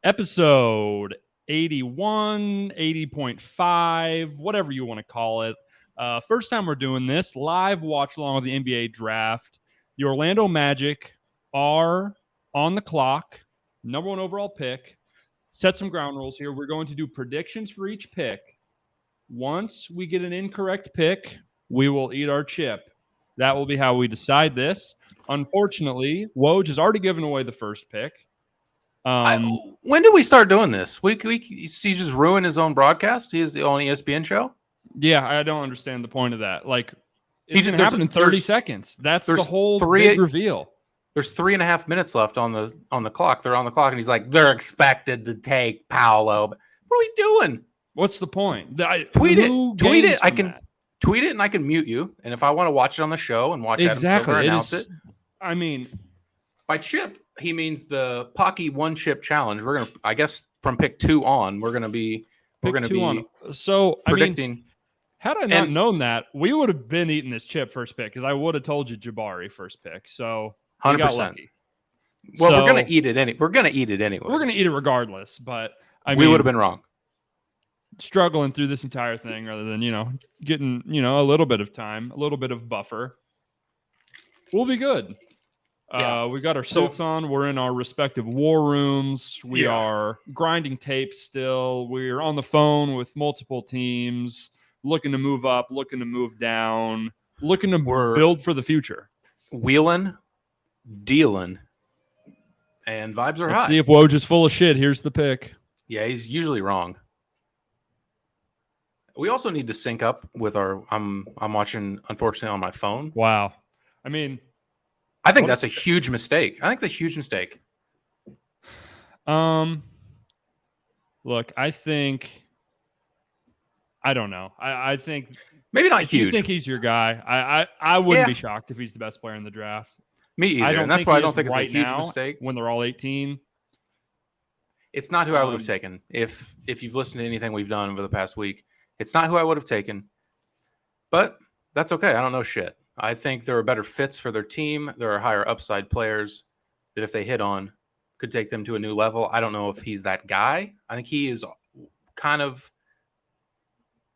Episode 81, 80.5, whatever you want to call it. First time we're doing this live watch along with the NBA draft. The Orlando Magic are on the clock, number one overall pick. Set some ground rules here. We're going to do predictions for each pick. Once we get an incorrect pick, we will eat our chip. That will be how we decide this. Unfortunately, Woj has already given away the first pick. When did we start doing this? He just ruined his own broadcast. He has the own ESPN show. Yeah, I don't understand the point of that. Like, it's going to happen in 30 seconds. That's the whole big reveal. There's 3.5 minutes left on the clock. They're on the clock, and he's like, they're expected to take Paolo. What are we doing? What's the point? Tweet it. I can tweet it, and I can mute you. And if I want to watch it on the show and watch Adam Silver announce it. I mean, by chip, he means the Paqui one chip challenge. We're gonna, I guess, from pick 2 on, we're gonna be So predicting. I mean, had I not known that, we would have been eating this chip first pick because I would have told you Jabari first pick. So 100%. Well, we're gonna eat it We're gonna eat it anyway. We're gonna eat it regardless. But we would have been wrong. Struggling through this entire thing rather than getting a little bit of time, a little bit of buffer. We'll be good. We got our suits on. We're in our respective war rooms. We are grinding tape still. We're on the phone with multiple teams, looking to move up, looking to move down, looking to build for the future. Wheeling, dealing, and vibes are high. Let's see if Woj is full of shit. Here's the pick. Yeah, he's usually wrong. We also need to sync up with our. I'm watching, unfortunately, on my phone. Wow. I mean, I think that's a huge mistake. Look, I don't know. I think maybe not huge. You think he's your guy? I wouldn't be shocked if he's the best player in the draft. Me either. And that's why I don't think it's a huge mistake. When they're all 18. It's not who I would have taken. If you've listened to anything we've done over the past week, it's not who I would have taken. But that's okay. I don't know shit. I think there are better fits for their team. There are higher upside players that if they hit on, could take them to a new level. I don't know if he's that guy. I think he is kind of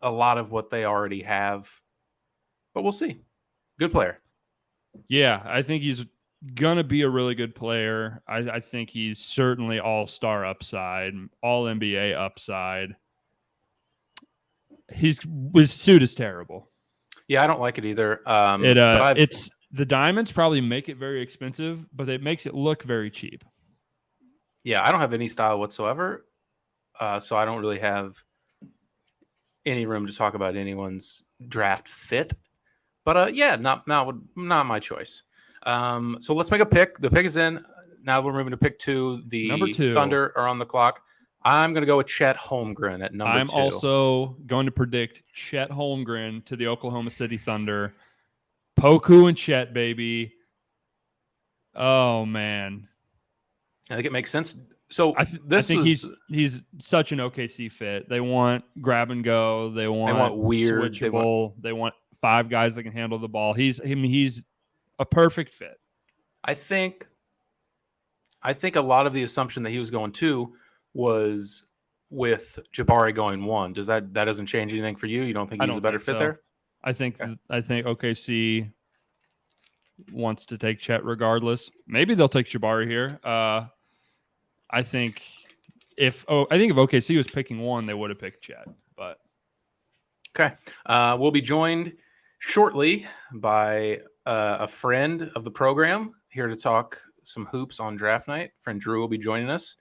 a lot of what they already have. But we'll see. Good player. Yeah, I think he's going to be a really good player. I think he's certainly all-star upside, all-NBA upside. His suit is terrible. Yeah, I don't like it either. It's the diamonds probably make it very expensive, but it makes it look very cheap. Yeah, I don't have any style whatsoever, so I don't really have any room to talk about anyone's draft fit. But not my choice. So let's make a pick. The pick is in. Now we're moving to pick 2. The number 2. Thunder are on the clock. I'm going to go with Chet Holmgren at number 2. I'm also going to predict Chet Holmgren to the Oklahoma City Thunder. Poku and Chet, baby. Oh, man. I think it makes sense. So I think he's such an OKC fit. They want grab and go. They want weird. Switchable. They want 5 guys that can handle the ball. He's a perfect fit. I think a lot of the assumption that he was going 2 was with Jabari going 1. That doesn't change anything for you? You don't think he's a better fit there? I think OKC wants to take Chet regardless. Maybe they'll take Jabari here. I think if OKC was picking 1, they would have picked Chet. But okay, we'll be joined shortly by a friend of the program here to talk some hoops on draft night. Friend Drew will be joining us.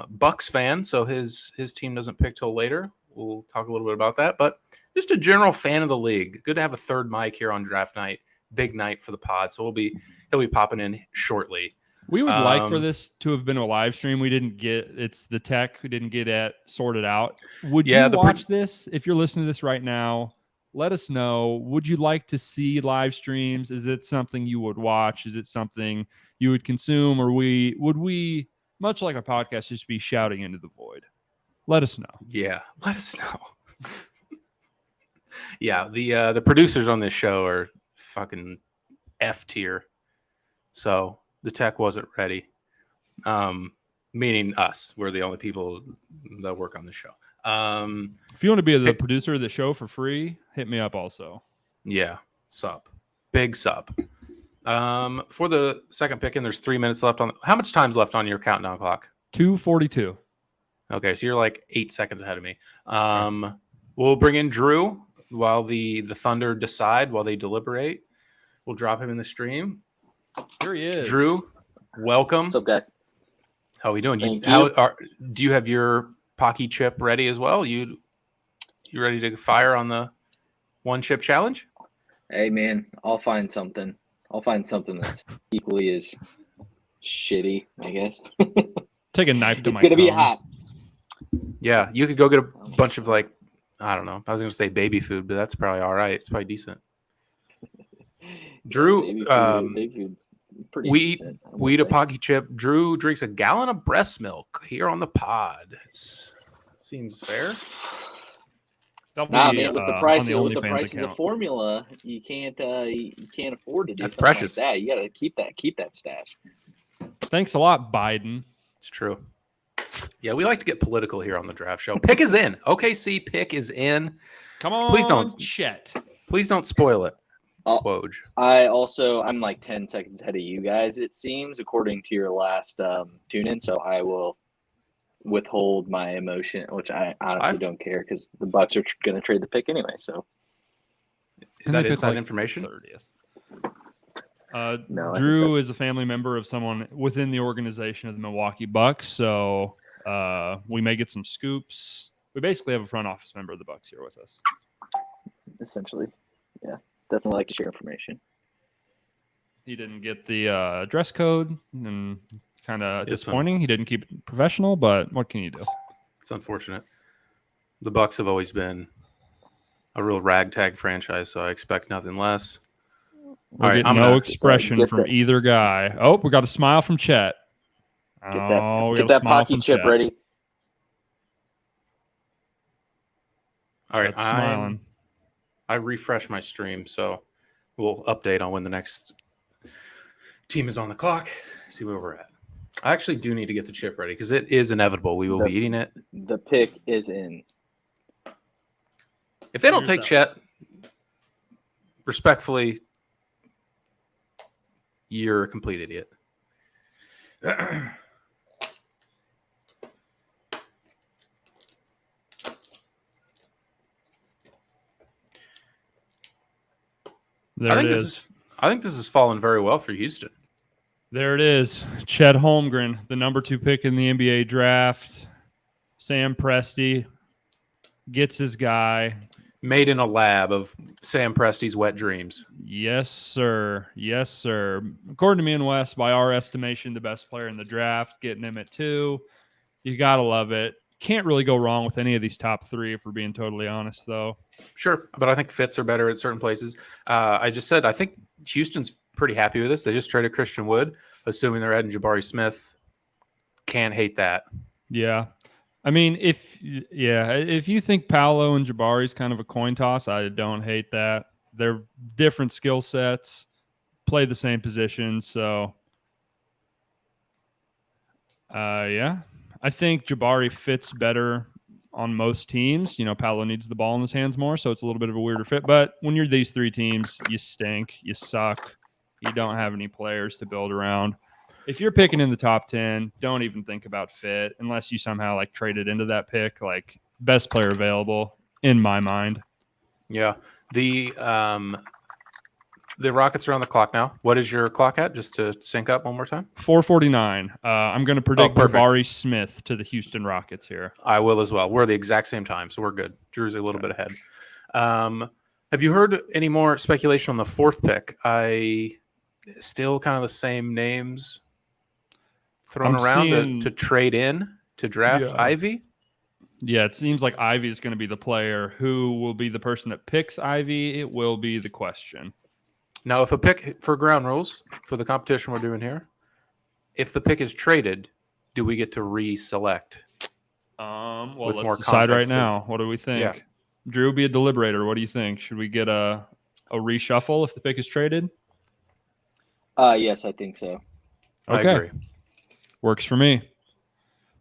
Bucks fan, so his team doesn't pick till later. We'll talk a little bit about that, but just a general fan of the league. Good to have a third mic here on draft night. Big night for the pod, so he'll be popping in shortly. We would like for this to have been a live stream. We didn't get it's the tech who didn't get it sorted out. Would you watch this if you're listening to this right now? Let us know. Would you like to see live streams? Is it something you would watch? Is it something you would consume? Or would we, much like a podcast, just be shouting into the void? Let us know. Yeah, let us know. Yeah, the producers on this show are fucking F tier. So the tech wasn't ready. Meaning us. We're the only people that work on the show. If you want to be the producer of the show for free, hit me up also. Yeah, sup. Big sup. For the second pick, and there's 3 minutes left on. How much time's left on your countdown clock? 2:42. Okay, so you're like 8 seconds ahead of me. We'll bring in Drew while the Thunder decide, while they deliberate. We'll drop him in the stream. Here he is. Drew, welcome. What's up, guys? How are we doing? Thank you. Do you have your Paqui chip ready as well? You ready to fire on the one chip challenge? Hey, man, I'll find something. I'll find something that's equally as shitty, I guess. Take a knife to It's my going to be cum. hot. Yeah, you could go get a bunch of I don't know. I was going to say baby food, but that's probably all right. It's probably decent. Drew, Baby food's pretty we decent, eat a Paqui chip. Drew drinks a gallon of breast milk here on the pod. Seems fair. Nah, man, with the prices account. of formula, you can't afford to do That's something precious. like that. You got to keep that stash. Thanks a lot, Biden. It's true. Yeah, we like to get political here on the draft show. Pick is in. OKC pick is in. Come on, Please don't. Chet. Please don't spoil it. Woj. I'm like 10 seconds ahead of you guys, it seems, according to your last tune-in. So I will withhold my emotion, which I honestly don't care because the Bucks are going to trade the pick anyway. So is that inside information? 30th. No, Drew is a family member of someone within the organization of the Milwaukee Bucks, so we may get some scoops. We basically have a front office member of the Bucks here with us. Essentially, yeah, definitely like to share information. He didn't get the dress code, and kind of disappointing. He didn't keep it professional, but what can you do? It's unfortunate. The Bucks have always been a real ragtag franchise, so I expect nothing less. We'll get no expression from either guy. Oh, we got a smile from Chet. Get that Paqui chip ready. All right, smiling. I refresh my stream, so we'll update on when the next team is on the clock. See where we're at. I actually do need to get the chip ready because it is inevitable. We will be eating it. The pick is in. If they don't take Chet, respectfully, you're a complete idiot. I think this has fallen very well for Houston. There it is. Chet Holmgren, the number 2 pick in the NBA draft. Sam Presti gets his guy. Made in a lab of Sam Presti's wet dreams. Yes, sir. Yes, sir. According to me and Wes, by our estimation, the best player in the draft, getting him at 2. You got to love it. Can't really go wrong with any of these top 3, if we're being totally honest, though. Sure, but I think fits are better at certain places. I just said I think Houston's pretty happy with this. They just traded Christian Wood, assuming they're adding Jabari Smith. Can't hate that. Yeah. I mean, if you think Paolo and Jabari is kind of a coin toss, I don't hate that. They're different skill sets, play the same positions, so yeah. I think Jabari fits better on most teams. You know, Paolo needs the ball in his hands more, so it's a little bit of a weirder fit. But when you're these 3 teams, you stink, you suck, you don't have any players to build around. If you're picking in the top 10, don't even think about fit unless you somehow like traded into that pick. Like best player available in my mind. Yeah. The Rockets are on the clock now. What is your clock at? Just to sync up one more time. 4:49. I'm going to predict Jabari Smith to the Houston Rockets here. I will as well. We're the exact same time, so we're good. Drew's a little bit ahead. Have you heard any more speculation on the 4th pick? Still kind of the same names thrown around to trade in to draft Ivy. Yeah, it seems like Ivy is going to be the player. Who will be the person that picks Ivy? It will be the question. Now, if a pick for ground rules for the competition we're doing here, if the pick is traded, do we get to reselect? Well, let's decide right now. What do we think? Yeah. Drew, be a deliberator. What do you think? Should we get a reshuffle if the pick is traded? Yes, I think so. Okay. I agree. Works for me.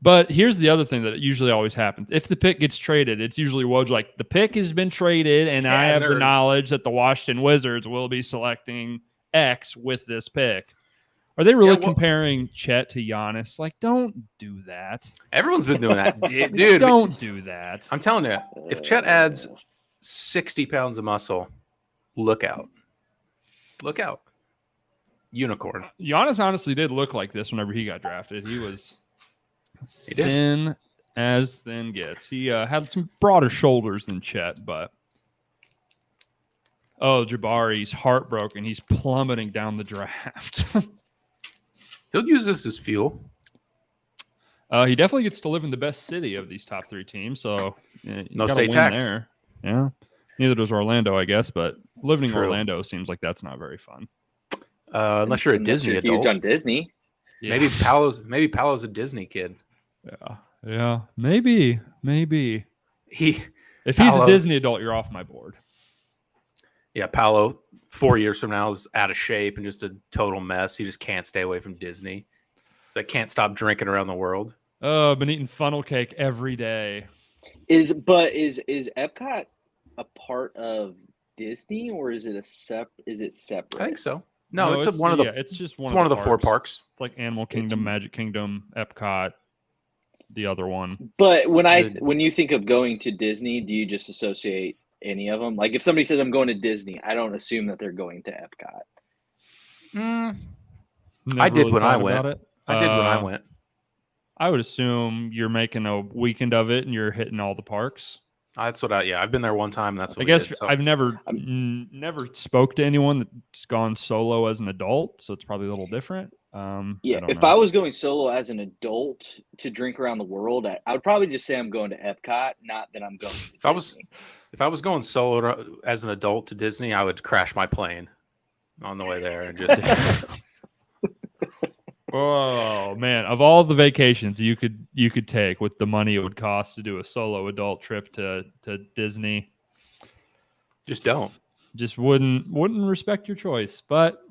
But here's the other thing that usually always happens. If the pick gets traded, it's usually Woj like, the pick has been traded, and I have the knowledge that the Washington Wizards will be selecting X with this pick. Are they really comparing Chet to Giannis? Like, don't do that. Everyone's been doing that. Dude, don't do that. I'm telling you, if Chet adds 60 pounds of muscle, look out. Look out. Unicorn. Giannis honestly did look like this whenever he got drafted. He was thin as thin gets. He had some broader shoulders than Chet, but Jabari's heartbroken. He's plummeting down the draft. He'll use this as fuel. He definitely gets to live in the best city of these top 3 teams, so no state tax there. Yeah, neither does Orlando, I guess, but living in Orlando seems like that's not very fun. Unless you're a Disney adult. Huge on Disney. Yeah. Maybe Paolo's a Disney kid. Yeah, maybe. If he's a Disney adult, you're off my board. Yeah, Paolo 4 years from now is out of shape and just a total mess. He just can't stay away from Disney. So I can't stop drinking around the world. Oh, I've been eating funnel cake every day. Is Epcot a part of Disney, or is it separate? I think so. No, it's one of the 4 parks. It's like Animal Kingdom, Magic Kingdom, Epcot, the other one. But when you think of going to Disney, do you just associate any of them? Like if somebody says I'm going to Disney, I don't assume that they're going to Epcot. I did when I went. I would assume you're making a weekend of it and you're hitting all the parks. That's what I've been there one time. And that's what I guess I've never spoke to anyone that's gone solo as an adult, so it's probably a little different. If I was going solo as an adult to drink around the world, I would probably just say I'm going to Epcot, not that I'm going to Disney. If I was going solo as an adult to Disney, I would crash my plane on the way there and just. Oh man! Of all the vacations you could take with the money it would cost to do a solo adult trip to Disney, just wouldn't respect your choice, but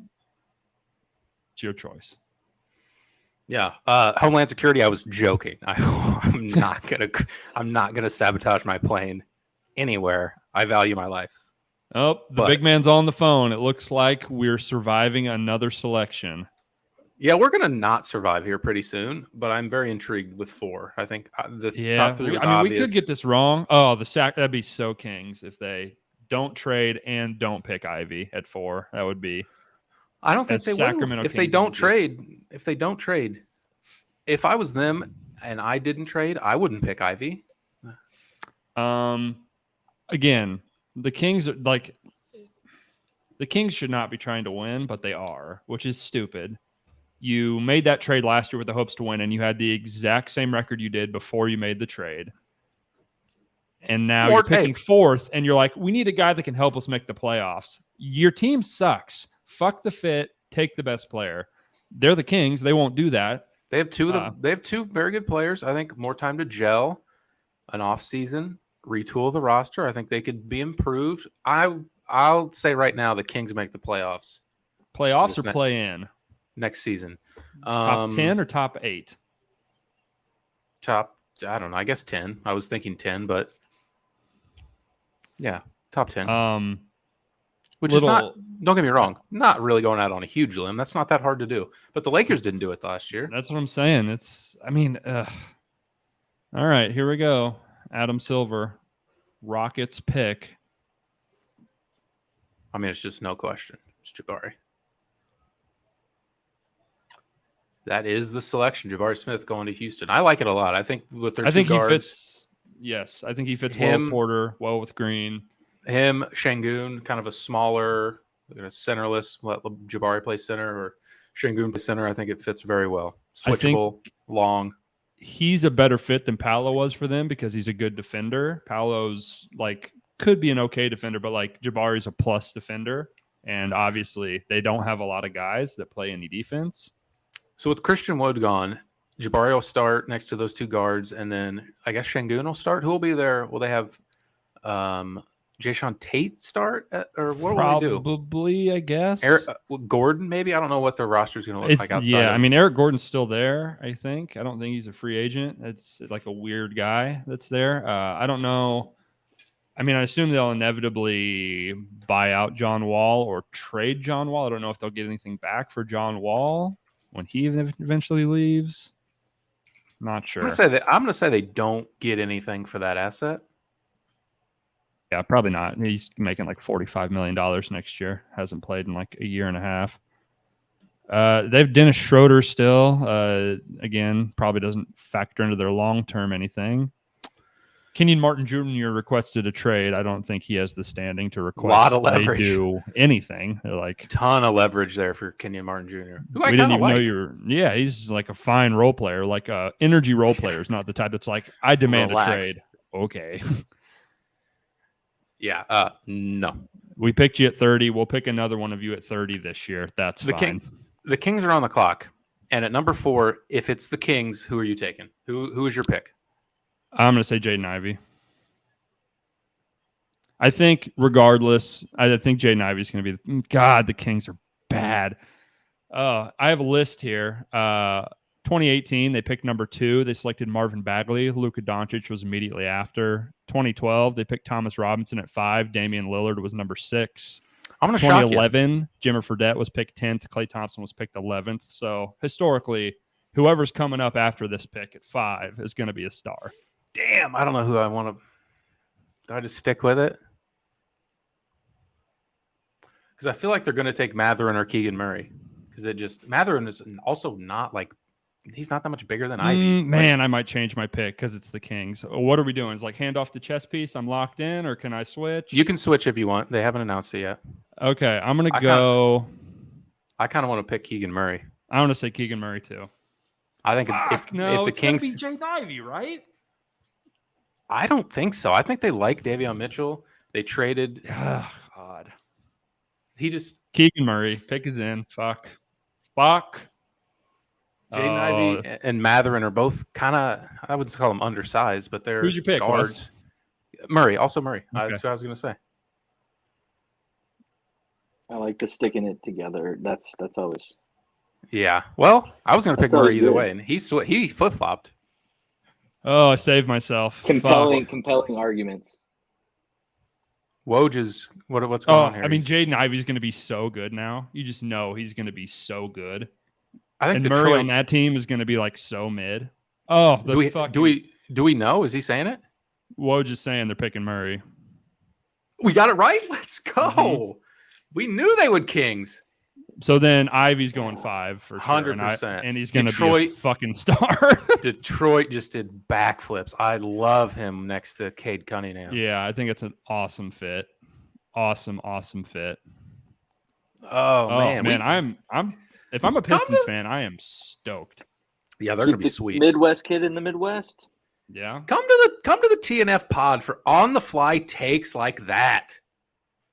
it's your choice. Yeah, Homeland Security. I was joking. I'm not gonna sabotage my plane anywhere. I value my life. Oh, the big man's on the phone. It looks like we're surviving another selection. Yeah, we're going to not survive here pretty soon, but I'm very intrigued with 4. I think the top 3 was obvious. We could get this wrong. Oh, that'd be so Kings if they don't trade and don't pick Ivy at 4. That would be. I don't think they will. If they don't trade, if I was them and I didn't trade, I wouldn't pick Ivy. Again, the Kings should not be trying to win, but they are, which is stupid. You made that trade last year with the hopes to win, and you had the exact same record you did before you made the trade. And now you're picking 4th, and you're like, we need a guy that can help us make the playoffs. Your team sucks. Fuck the fit. Take the best player. They're the Kings. They won't do that. They have two very good players. I think more time to gel, an off season, retool the roster. I think they could be improved. I'll say right now the Kings make the playoffs. Playoffs or play in? Next season. Top 10 or top 8? I don't know. I guess 10. I was thinking 10, but yeah, top 10. Which is not, don't get me wrong, not really going out on a huge limb. That's not that hard to do. But the Lakers didn't do it last year. That's what I'm saying. All right, here we go. Adam Silver, Rockets pick. I mean, it's just no question. It's Jabari. That is the selection. Jabari Smith going to Houston. I like it a lot. I think with their two guards. He fits. Yes, I think he fits well with Porter, well with Green. Him, Şengün, kind of a smaller, centerless. Let Jabari play center or Şengün play center. I think it fits very well. Switchable, long. He's a better fit than Paolo was for them because he's a good defender. Paolo's could be an okay defender, but Jabari's a plus defender. And obviously they don't have a lot of guys that play any defense. So with Christian Wood gone, Jabari will start next to those two guards, and then I guess Şengün will start. Who will be there? Will they have Jayshawn Tate start or what will we do? Probably, I guess. Gordon, maybe. I don't know what the roster is going to look like outside. Yeah, I mean, Eric Gordon's still there, I think. I don't think he's a free agent. It's like a weird guy that's there. I don't know. I mean, I assume they'll inevitably buy out John Wall or trade John Wall. I don't know if they'll get anything back for John Wall when he eventually leaves. Not sure. I'm going to say they don't get anything for that asset. Yeah, probably not. He's making like $45 million next year. Hasn't played in like a year and a half. They've Dennis Schroeder still. Again, probably doesn't factor into their long-term anything. Kenyon Martin Jr. requested a trade. I don't think he has the standing to request. A lot of leverage. They do anything. They're like ton of leverage there for Kenyon Martin Jr. Who I we didn't even like. know you're. Yeah, he's like a fine role player, like a energy role player. Is not the type that's like I demand a trade. Okay. Yeah. No. We picked you at 30. We'll pick another one of you at 30 this year. That's fine. The Kings are on the clock, and at number 4, if it's the Kings, who are you taking? Who is your pick? I'm going to say Jaden Ivey. I think regardless, I think Jaden Ivey is going to be God, the Kings are bad. I have a list here. 2018, they picked number 2. They selected Marvin Bagley. Luka Doncic was immediately after. 2012, they picked Thomas Robinson at 5. Damian Lillard was number 6. I'm going to shock you. 2011, Jimmer Fredette was picked 10th. Klay Thompson was picked 11th. So historically, whoever's coming up after this pick at 5 is going to be a star. Damn, I don't know who I want to. Do I just stick with it? Because I feel like they're going to take Mathurin or Keegan Murray. Because Mathurin is also not like he's not that much bigger than Ivy. Man, I might change my pick because it's the Kings. What are we doing? Is like hand off the chess piece? I'm locked in, or can I switch? You can switch if you want. They haven't announced it yet. Okay, I'm gonna go. I kind of want to pick Keegan Murray. I want to say Keegan Murray too. I think if the Kings be Jaden Ivey, right? I don't think so. I think they like Davion Mitchell. They traded. Oh, God. Keegan Murray. Pick is in. Fuck. Jaden Ivey and Mathurin are both kind of, I wouldn't call them undersized, but they're who's your pick, guards. Murray. Okay. That's what I was going to say. I like the sticking it together. That's always. Yeah. Well, I was going to pick Murray either way, and he flip flopped. Oh, I saved myself. Compelling arguments. Woj is what's going on here? I mean, Jaden Ivey's going to be so good now. You just know he's going to be so good. I think Murray on that team is going to be like so mid. Oh, do we know? Is he saying it? Woj is saying they're picking Murray. We got it right. Let's go. Mm-hmm. We knew they would Kings. So then Ivy's going 5 for sure. 100%. And he's going to be a fucking star. Detroit just did backflips. I love him next to Cade Cunningham. Yeah, I think it's an awesome fit. Awesome fit. Oh man, I'm if I'm a Pistons fan, I am stoked. Yeah, they're going to be sweet. Midwest kid in the Midwest. Yeah. Come to the TNF pod for on the fly takes like that.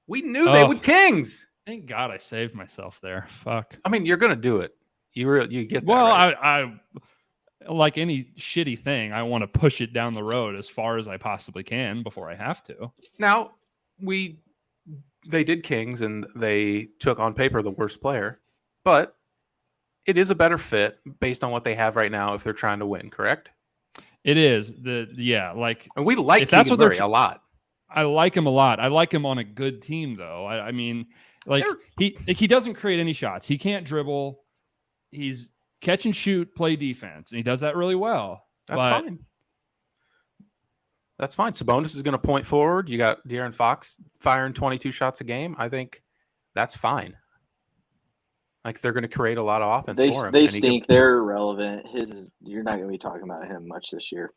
We knew they would Kings. Thank God I saved myself there. Fuck. I mean, you're gonna do it. You get that. Well, right? I like any shitty thing, I want to push it down the road as far as I possibly can before I have to. Now, they did Kings and they took on paper the worst player, but it is a better fit based on what they have right now if they're trying to win, correct? It is. And we like Keegan Murray a lot. I like him a lot. I like him on a good team though. I mean, he doesn't create any shots. He can't dribble. He's catch and shoot, play defense, and he does that really well. That's fine. That's fine. Sabonis is going to point forward. You got De'Aaron Fox firing 22 shots a game. I think that's fine. Like they're going to create a lot of offense for him. They stink. They're irrelevant. You're not going to be talking about him much this year.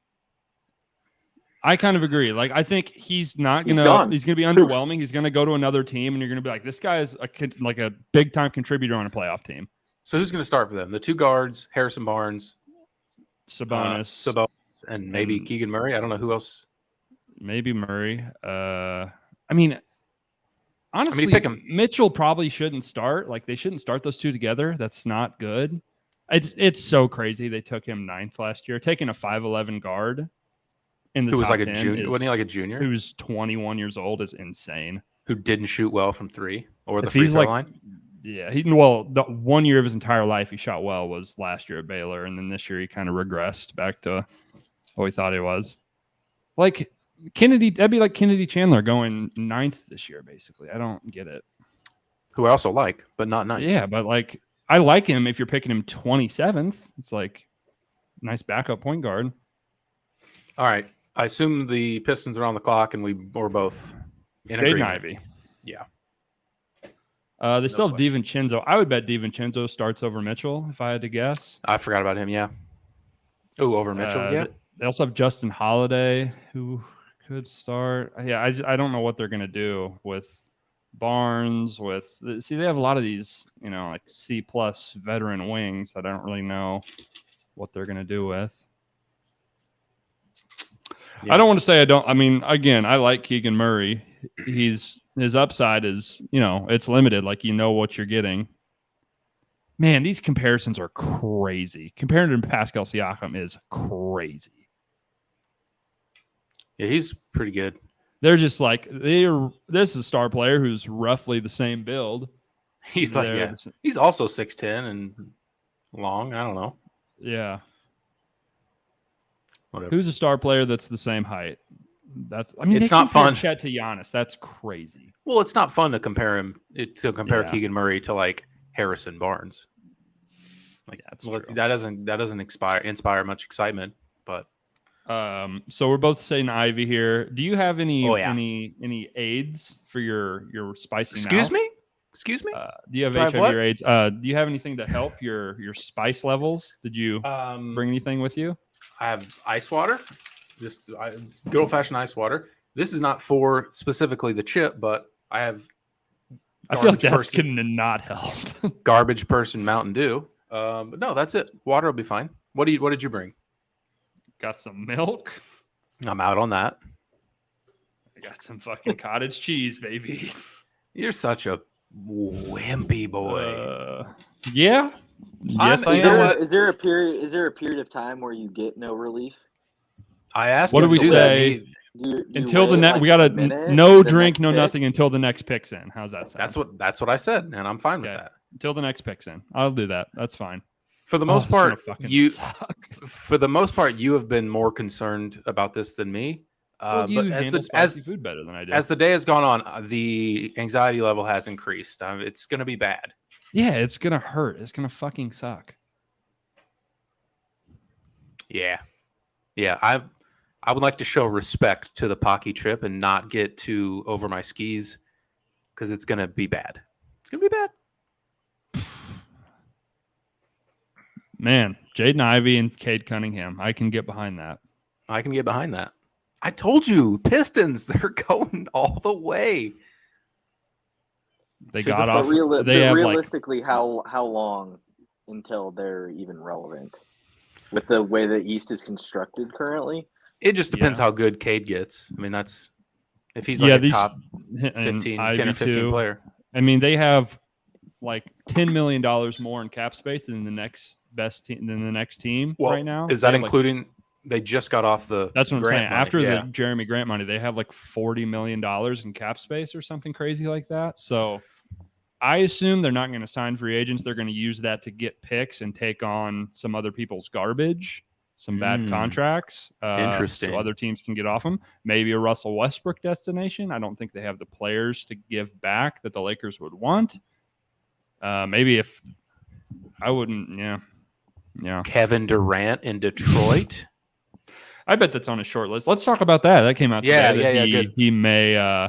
I kind of agree. Like I think he's not going to. He's going to be underwhelming. He's going to go to another team, and you're going to be like, this guy is a big time contributor on a playoff team. So who's going to start for them? The two guards, Harrison Barnes, Sabonis, and maybe Keegan Murray. I don't know who else. Maybe Murray. I mean, honestly, pick him. Mitchell probably shouldn't start. Like they shouldn't start those two together. That's not good. It's so crazy. They took him 9th last year, taking a 5'11" guard in the Who was top like a 10 junior? Wasn't he like a junior? who's 21 years old is insane. Who didn't shoot well from 3 or the If free he's throw like, line? yeah, the 1 year of his entire life he shot well was last year at Baylor, and then this year he kind of regressed back to what we thought he was. Like Kennedy, that'd be like Kennedy Chandler going 9th this year, basically. I don't get it. Who I also like, but not 9th. Yeah, but like I like him if you're picking him 27th. It's like nice backup point guard. All right. I assume the Pistons are on the clock, and we're both in Jaden agreement. Ivey. Yeah. They still have DiVincenzo. I would bet DiVincenzo starts over Mitchell if I had to guess. I forgot about him. Yeah. Oh, over Mitchell. Yeah. They also have Justin Holiday who could start. Yeah, I don't know what they're going to do with Barnes. They have a lot of these, like C+ veteran wings that I don't really know what they're going to do with. Yeah. I don't want to say I don't. I mean, again, I like Keegan Murray. His upside is, it's limited. Like, what you're getting. Man, these comparisons are crazy. Comparing him to Pascal Siakam is crazy. Yeah, he's pretty good. They're just like this is a star player who's roughly the same build. He's he's also 6'10" and long. I don't know. Yeah. Whatever. Who's a star player that's the same height? It's not fun. Chet to Giannis. That's crazy. Well, it's not fun to compare Yeah. Keegan Murray to like Harrison Barnes. Like that doesn't inspire much excitement. But so we're both saying Ivy here. Do you have any any aids for your spicy? Excuse me. Do you have HIV or AIDS? Do you have anything to help your spice levels? Did you bring anything with you? I have ice water, just good old fashioned ice water. This is not for specifically the chip, but I have. I feel like that's going to not help. Garbage person Mountain Dew. But no, that's it. Water will be fine. What did you bring? Got some milk. I'm out on that. I got some fucking cottage cheese, baby. You're such a wimpy boy. Yeah. Yes, Is there a period of time where you get no relief? I asked. What do we say? Until the next, we got to no drink, no nothing until the next pick's in. How's that sound? That's what I said, and I'm fine with that. Until the next pick's in, I'll do that. That's fine. For the most part, you have been more concerned about this than me. But handle spicy food better than I do. As the day has gone on, the anxiety level has increased. It's going to be bad. Yeah, it's going to hurt. It's going to fucking suck. Yeah. I would like to show respect to the Paqui trip and not get too over my skis because it's going to be bad. It's going to be bad. Man, Jaden Ivey and Cade Cunningham. I can get behind that. I told you, Pistons, they're going all the way. They got off. Realistically, how long until they're even relevant with the way the East is constructed currently? It just depends how good Cade gets. I mean, that's if he's like a top 10 or 15 player. I mean, they have like $10 million more in cap space than the next best team right now. Is that including? They just got off the. That's what I'm saying. After the Jeremy Grant money, they have like $40 million in cap space or something crazy like that. So I assume they're not going to sign free agents. They're going to use that to get picks and take on some other people's garbage, some bad contracts. Interesting. So other teams can get off them. Maybe a Russell Westbrook destination. I don't think they have the players to give back that the Lakers would want. Maybe if I wouldn't, yeah. Kevin Durant in Detroit. I bet that's on his short list. Let's talk about that. That came out today. Good. He may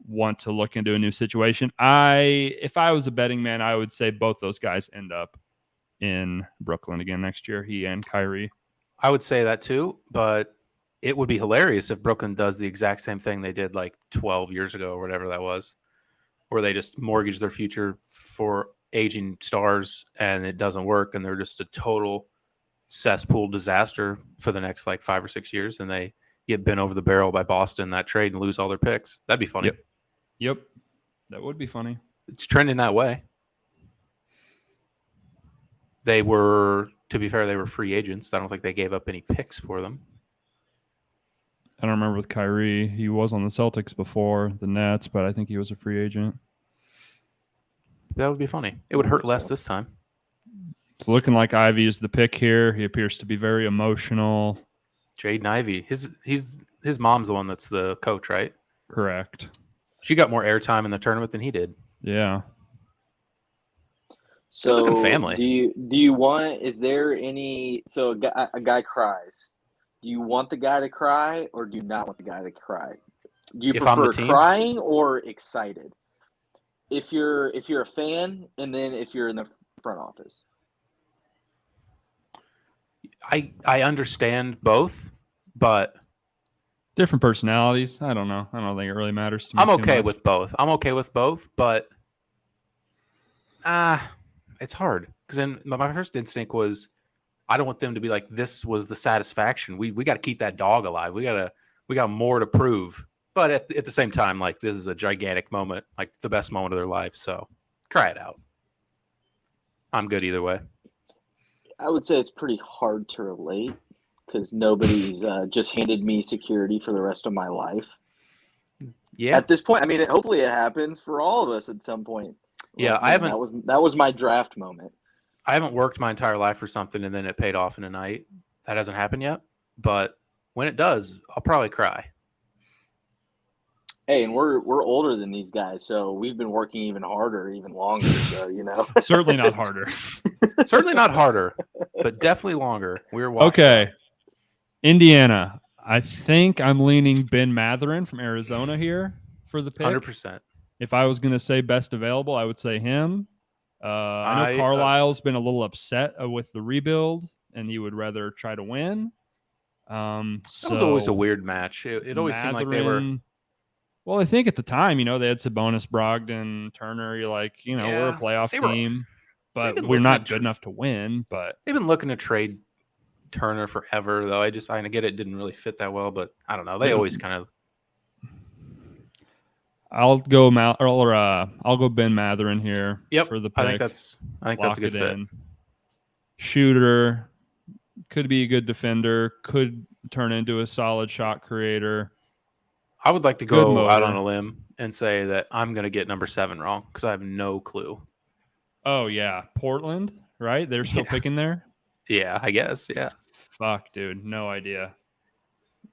want to look into a new situation. If I was a betting man, I would say both those guys end up in Brooklyn again next year. He and Kyrie. I would say that too, but it would be hilarious if Brooklyn does the exact same thing they did like 12 years ago or whatever that was, where they just mortgage their future for aging stars and it doesn't work and they're just a total cesspool disaster for the next like 5 or 6 years and they get bent over the barrel by Boston in that trade and lose all their picks. That'd be funny. Yep. That would be funny. It's trending that way. They were, to be fair, they were free agents. I don't think they gave up any picks for them. I don't remember with Kyrie. He was on the Celtics before the Nets, but I think he was a free agent. That would be funny. It would hurt less this time. It's looking like Ivy is the pick here. He appears to be very emotional. Jaden Ivey. His mom's the one that's the coach, right? Correct. She got more airtime in the tournament than he did. Yeah. So Good-looking family. Do you want? Is there any? So a guy cries. Do you want the guy to cry, or do you not want the guy to cry? Do you If I'm the prefer team? crying or excited? If you're a fan, and then if you're in the front office. I understand both, but Different personalities. I don't know. I don't think it really matters to me. I'm too okay much. with both. But it's hard because then my first instinct was I don't want them to be like, this was the satisfaction. We got to keep that dog alive. We got more to prove. But at the same time, like, this is a gigantic moment, like the best moment of their life. So cry it out. I'm good either way. I would say it's pretty hard to relate because nobody's just handed me security for the rest of my life. Yeah. At this point, I mean, hopefully it happens for all of us at some point. Yeah, Like, I haven't. That was my draft moment. I haven't worked my entire life for something and then it paid off in a night. That hasn't happened yet. But when it does, I'll probably cry. Hey, and we're older than these guys, so we've been working even harder, even longer. So Certainly not harder. Certainly not harder, but definitely longer. We're watching. Okay. Indiana. I think I'm leaning Ben Matherin from Arizona here for the pick. 100%. If I was going to say best available, I would say him. I know Carlisle's been a little upset with the rebuild, and he would rather try to win. That was always a weird match. It always seemed like they were. Well, I think at the time, they had Sabonis, Brogdon, Turner. You're like, we're a playoff team, but we're not good enough to win. But they've been looking to trade Turner forever, though. I get it didn't really fit that well, but I don't know. They always kind of. I'll go I'll go Ben Matherin here. Yep, for the pick. I think that's a good fit. Shooter, could be a good defender, could turn into a solid shot creator. I would like to go out on a limb and say that I'm going to get number 7 wrong because I have no clue. Oh, yeah. Portland, right? They're still picking there? Yeah, I guess. Yeah. Fuck, dude. No idea.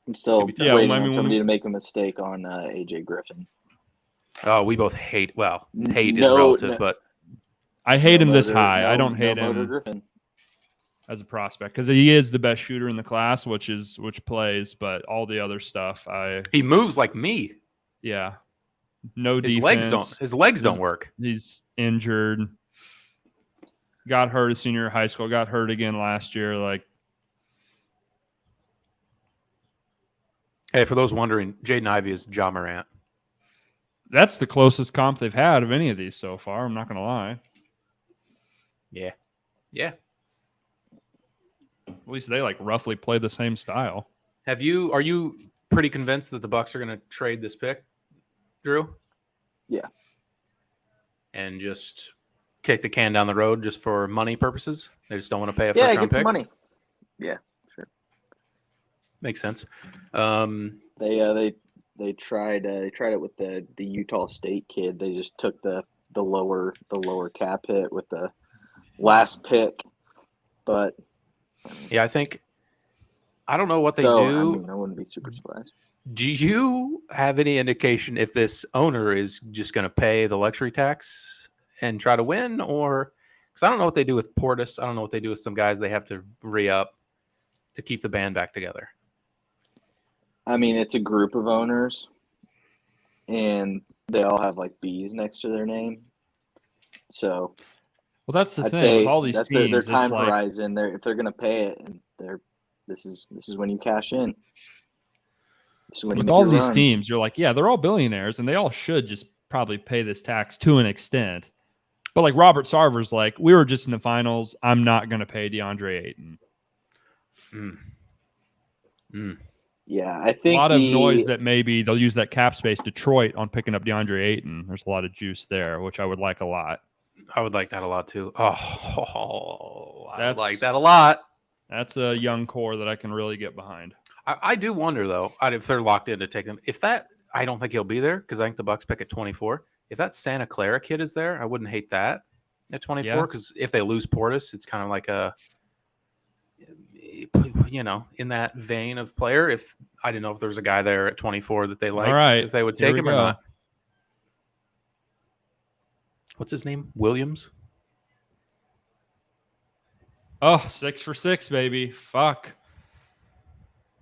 I'm still waiting on somebody to make a mistake on AJ Griffin. Oh, we both hate. Well, hate is relative, but I hate him this high. I don't hate him Griffin as a prospect because he is the best shooter in the class, which plays. But all the other stuff, he moves like me. Yeah, no defense. His legs don't work. He's injured. Got hurt as senior high school. Got hurt again last year. Like, hey, for those wondering, Jaden Ivey is Ja Morant. That's the closest comp they've had of any of these so far. I'm not going to lie. Yeah. Yeah. At least they roughly play the same style. Are you pretty convinced that the Bucks are going to trade this pick, Drew? Yeah. And just kick the can down the road just for money purposes? They just don't want to pay a first round get pick? some money. Yeah, sure. Makes sense. They tried it with the Utah State kid. They just took the lower cap hit with the last pick. But yeah, I don't know what they do. I wouldn't be super surprised. Do you have any indication if this owner is just going to pay the luxury tax and try to win, or because I don't know what they do with Portis. I don't know what they do with some guys they have to re-up to keep the band back together. I mean, it's a group of owners, and they all have B's next to their name. So, well, that's the thing with all these that's teams. Their time horizon. If they're going to pay it, and this is when you cash in. With all these teams, you're like, yeah, they're all billionaires, and they all should just probably pay this tax to an extent. But Robert Sarver's we were just in the finals. I'm not going to pay DeAndre Ayton. Yeah, I think a lot of noise that maybe they'll use that cap space Detroit on picking up DeAndre Ayton. There's a lot of juice there, which I would like a lot. I would like that a lot too. I would like that a lot. That's a young core that I can really get behind. I do wonder though if they're locked in to take them. If that, I don't think he'll be there because I think the Bucks pick at 24. If that Santa Clara kid is there, I wouldn't hate that at 24 because if they lose Portis, it's kind of like a, in that vein of player. If I didn't know if there was a guy there at 24 that they liked, All right, if they would take him or not. What's his name? Williams. Oh, 6 for 6, baby. Fuck.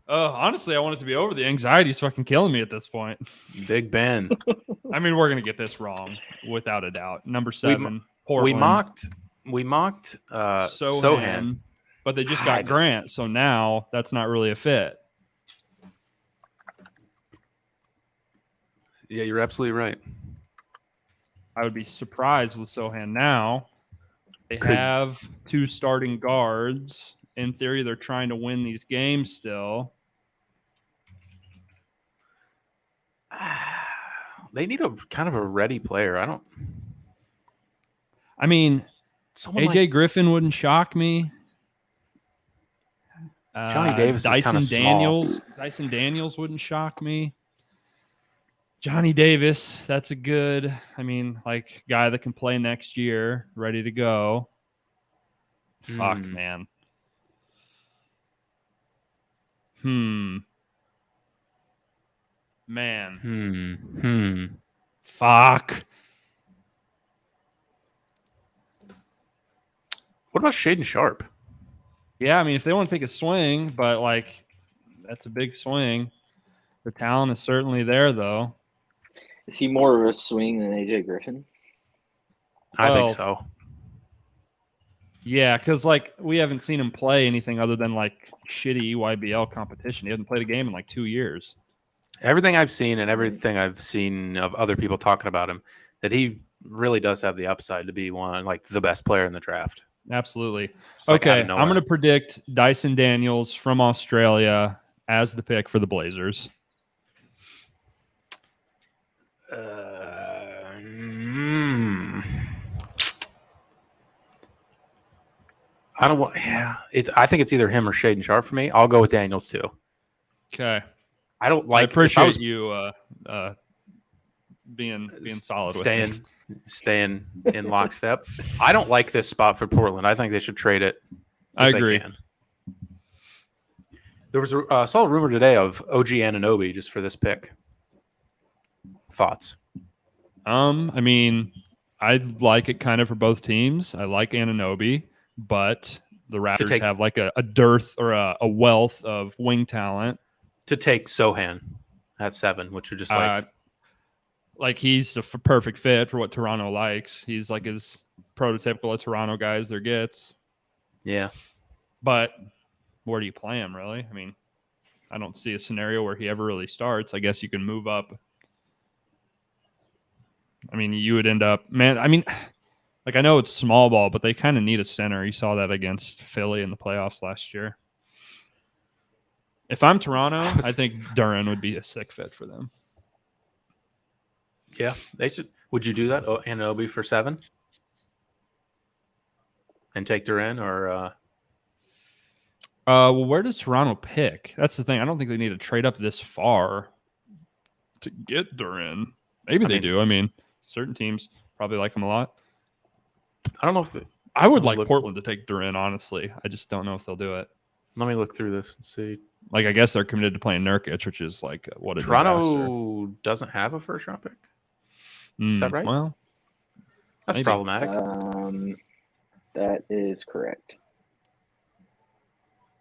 Honestly, I want it to be over. The anxiety's fucking killing me at this point. Big Ben. I mean, we're gonna get this wrong without a doubt. Number 7, Portland. We mocked Sohan, but they just got Grant, so now that's not really a fit. Yeah, you're absolutely right. I would be surprised with Sohan now. They have 2 starting guards. In theory, they're trying to win these games still. They need a kind of a ready player. I mean, AJ Griffin wouldn't shock me. Johnny Davis is kind of small. Dyson Daniels wouldn't shock me. Johnny Davis, that's a good, guy that can play next year, ready to go. Fuck, man. Fuck. What about Shaden Sharp? Yeah, I mean, if they want to take a swing, but that's a big swing. The talent is certainly there, though. Is he more of a swing than AJ Griffin? I think so. Yeah, because we haven't seen him play anything other than shitty EYBL competition. He hasn't played a game in 2 years. Everything I've seen and everything I've seen of other people talking about him, that he really does have the upside to be one the best player in the draft. Absolutely. Okay, I'm going to predict Dyson Daniels from Australia as the pick for the Blazers. I don't want. Yeah, I think it's either him or Shaden Sharp for me. I'll go with Daniels too. Okay. I don't like. I appreciate you being solid with me. Staying in lockstep. I don't like this spot for Portland. I think they should trade it. I agree. There was a saw a rumor today of OG Anunoby just for this pick. Thoughts? I mean, I like it kind of for both teams. I like Anunoby, but the Raptors have a dearth or a wealth of wing talent. To take Sohan at 7, which would just he's a perfect fit for what Toronto likes. He's as prototypical a Toronto guy as there gets. Yeah. But where do you play him, really? I mean, I don't see a scenario where he ever really starts. I guess you can move up. I mean, you would end up, man. I mean, I know it's small ball, but they kind of need a center. You saw that against Philly in the playoffs last year. If I'm Toronto, I think Duren would be a sick fit for them. Yeah, they should. Would you do that? Anunoby for 7? And take Duren or well, where does Toronto pick? That's the thing. I don't think they need to trade up this far to get Duren. Maybe they do. I mean, certain teams probably like him a lot. I don't know if I would like Portland to take Duren, honestly. I just don't know if they'll do it. Let me look through this and see. I guess they're committed to playing Nurkic, which is what a Toronto disaster. Doesn't have a first-round pick. Is that right? Well, that's maybe problematic. That is correct.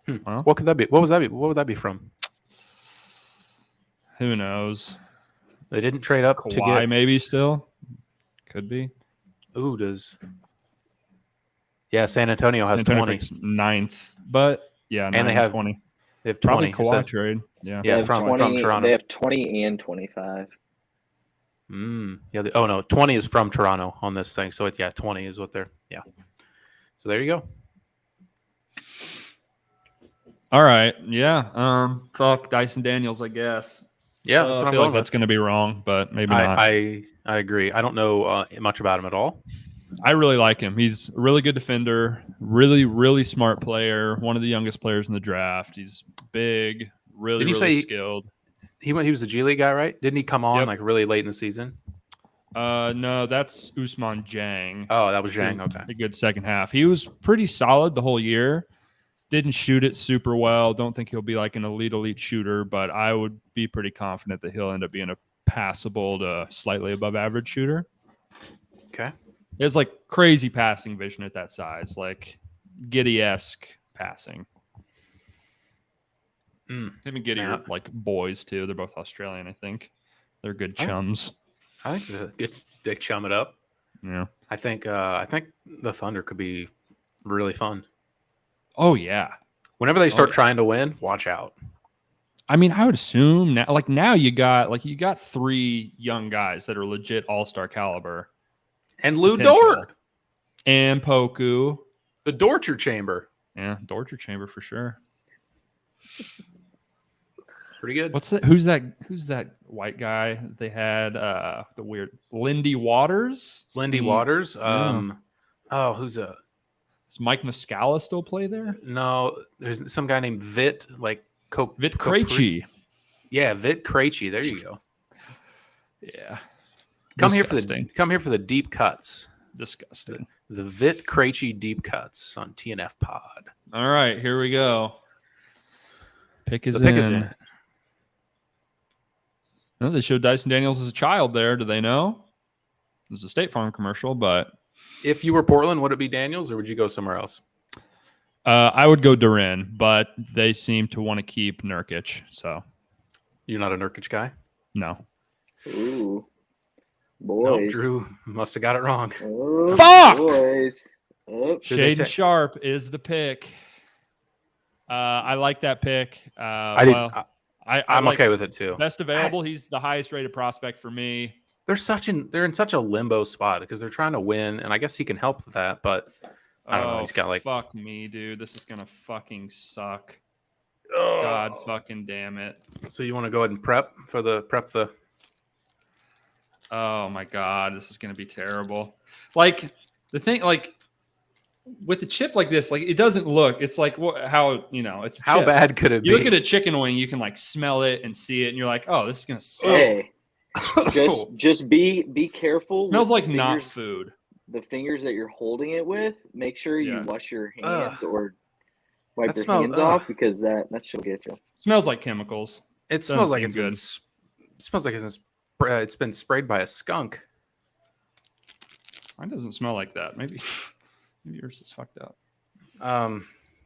Well, what could that be? What would that be from? Who knows? They didn't trade up Kawhi, to get maybe still could be. Ooh, San Antonio has 20. 9th, but yeah, and they have 20. They have 20. Probably Kawhi trade. Yeah, from 20, Toronto. They have 20 and 25. Yeah. 20 is from Toronto on this thing. So 20 is what they're. Yeah. So there you go. All right. Yeah. Fuck Dyson Daniels, I guess. Yeah, I feel that's going to be wrong, but maybe not. I agree. I don't know much about him at all. I really like him. He's a really good defender, really, really smart player, one of the youngest players in the draft. He's big, Really, Did you really say skilled. He was a G League guy, right? Didn't he come on Yep. like really late in the season? No, that's Usman Jang. Oh, that was Zhang. Okay. A good second half. He was pretty solid the whole year. Didn't shoot it super well. Don't think he'll be like an elite shooter, but I would be pretty confident that he'll end up being a passable to slightly above average shooter. Okay. It's like crazy passing vision at that size, like Giddy-esque passing. Him and Giddy are like boys too. They're both Australian, I think. They're good chums. I think they chum it up. Yeah. I think the Thunder could be really fun. Oh yeah. Whenever they start trying to win, watch out. I mean, I would assume now you got 3 young guys that are legit all-star caliber. And Lou Dort. And Poku. The Dorture Chamber. Yeah, Dorture Chamber for sure. Pretty good. Who's that white guy they had? The weird Lindy Waters? Lindy Waters. Yeah. Who's a Does Mike Muscala still play there? No, there's some guy named Vit, like Vit Krejci. Yeah, Vit Krejci. There you go. Yeah. Come here for the deep cuts. Disgusting. The Vit Krejci deep cuts on TNF Pod. All right, here we go. Pick is Pick is in. No, they showed Dyson Daniels as a child there. Do they know? It was a State Farm commercial, but if you were Portland, would it be Daniels or would you go somewhere else? I would go Durin, but they seem to want to keep Nurkic. So you're not a Nurkic guy? No. Ooh, boys. Nope, Drew must have got it wrong. Oh, fuck! Boys. Oh. Shaden Sharp is the pick. I like that pick. I'm like okay with it too. Best available. He's the highest rated prospect for me. They're in such a limbo spot because they're trying to win, and I guess he can help with that. But I don't know. He's got like fuck me, dude. This is gonna fucking suck. God fucking damn it. So you want to go ahead and prep the? Oh my god, this is gonna be terrible. Like the thing, like with a chip like this, like it doesn't look. It's like how it's how bad could it be? You look at a chicken wing, you can like smell it and see it, and you're like, oh, this is gonna suck. Hey, just be careful. Smells like not food. The fingers that you're holding it with, make sure you wash your hands or wipe your hands off because that should get you. Smells like chemicals. It smells like it's been sprayed by a skunk. Mine doesn't smell like that. Maybe yours is fucked up.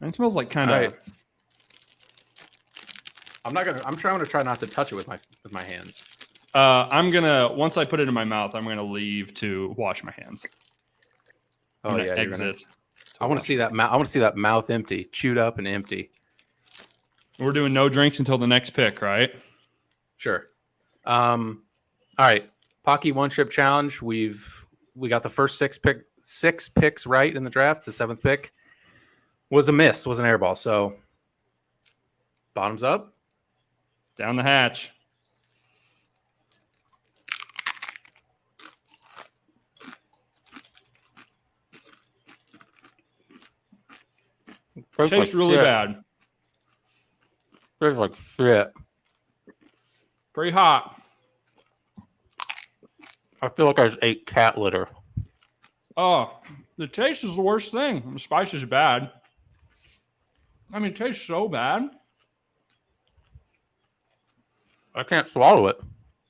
It smells like kind of. I'm trying to try not to touch it with my hands. Once I put it in my mouth, I'm gonna leave to wash my hands. Oh yeah, exit. I want to see that mouth. I want to see that mouth empty, chewed up and empty. We're doing no drinks until the next pick, right? Sure. All right, Paqui one chip challenge. We got the first six picks right in the draft. The 7th pick was a miss, was an air ball. So bottoms up, down the hatch. Tastes really bad. Tastes like shit. Pretty hot. I feel like I just ate cat litter. Oh, the taste is the worst thing. The spice is bad. I mean, it tastes so bad. I can't swallow it.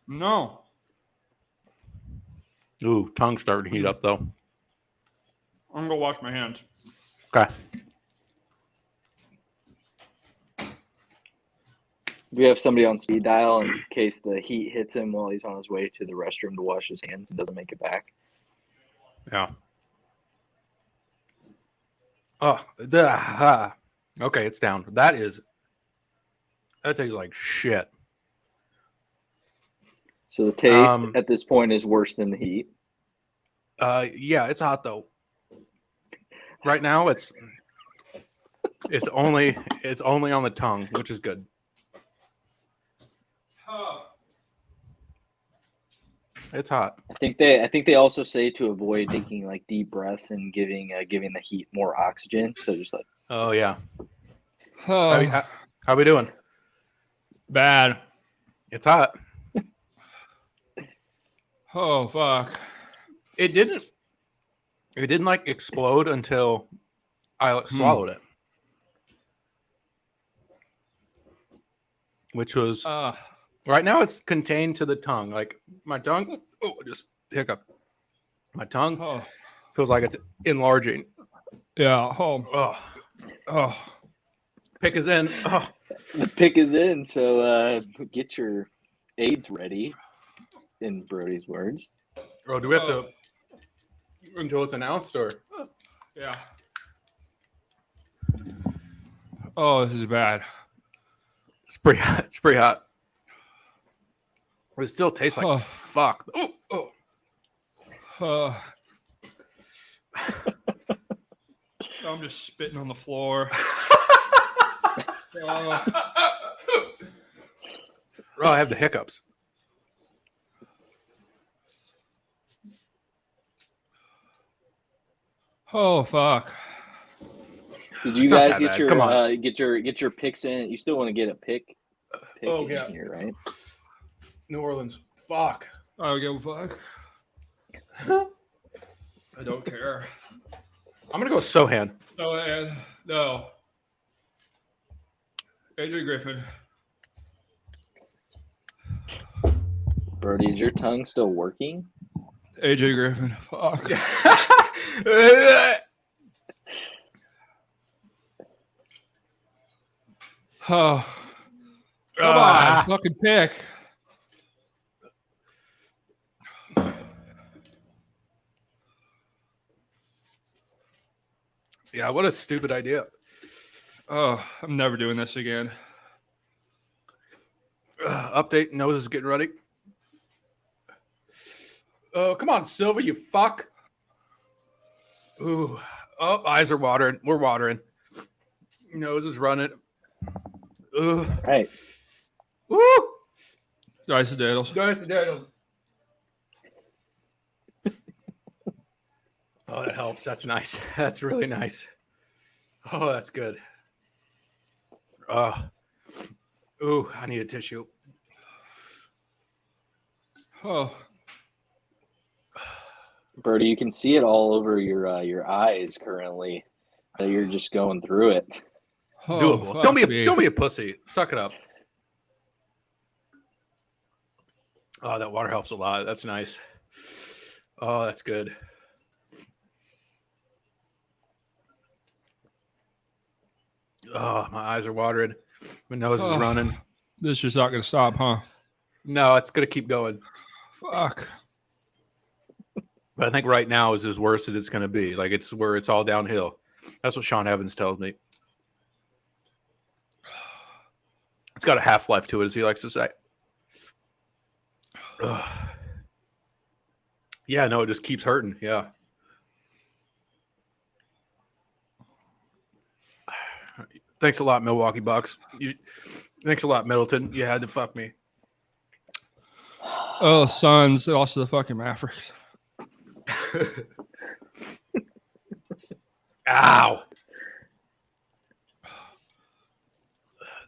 No. Ooh, tongue's starting to heat up, though. I'm going to go wash my hands. Okay. We have somebody on speed dial in case the heat hits him while he's on his way to the restroom to wash his hands and doesn't make it back. Yeah. Okay, it's down. That tastes like shit. So the taste at this point is worse than the heat. Yeah, it's hot though. Right now, it's only on the tongue, which is good. It's hot. I think they also say to avoid taking like deep breaths and giving the heat more oxygen. So just like. Oh yeah. How we doing? Bad. It's hot. Oh fuck. It didn't like explode until I swallowed it. Which was right now it's contained to the tongue. Like my tongue, just hiccup. My tongue feels like it's enlarging. Yeah. Oh. Pick is in. Oh. The pick is in, so get your aids ready, in Brody's words. Oh, do we have to until it's announced or? Yeah. Oh, this is bad. It's pretty hot. It's pretty hot. It still tastes like fuck. I'm just spitting on the floor. Oh, I have the hiccups. Oh fuck! Did you guys get your picks in? You still want to get a pick in here, right? New Orleans. Fuck. I don't give a fuck. I don't care. I'm gonna go Sohan. No. AJ Griffin. Brody, is your tongue still working? AJ Griffin. Fuck. Oh. Come on, fucking pick. Yeah, what a stupid idea. Oh, I'm never doing this again. Update. Nose is getting ready. Oh, come on, Silva, you fuck. Ooh. Oh, eyes are watering. We're watering. Nose is running. Ugh. Right. Woo! Dice the Daddles. Oh, that helps. That's nice. That's really nice. Oh, that's good. Ooh, I need a tissue. Oh. Brody, you can see it all over your eyes currently. So you're just going through it. Doable. Don't be a pussy. Suck it up. Oh, that water helps a lot. That's nice. Oh, that's good. Oh, my eyes are watering. My nose is running. This is just not going to stop, huh? No, it's going to keep going. Fuck. But I think right now is as worse as it's going to be. Like, it's where it's all downhill. That's what Sean Evans tells me. It's got a half-life to it, as he likes to say. Ugh. Yeah, no, it just keeps hurting. Yeah. Thanks a lot, Milwaukee Bucks. Thanks a lot, Middleton. You had to fuck me. Oh, Suns lost to the fucking Mavericks. Ow.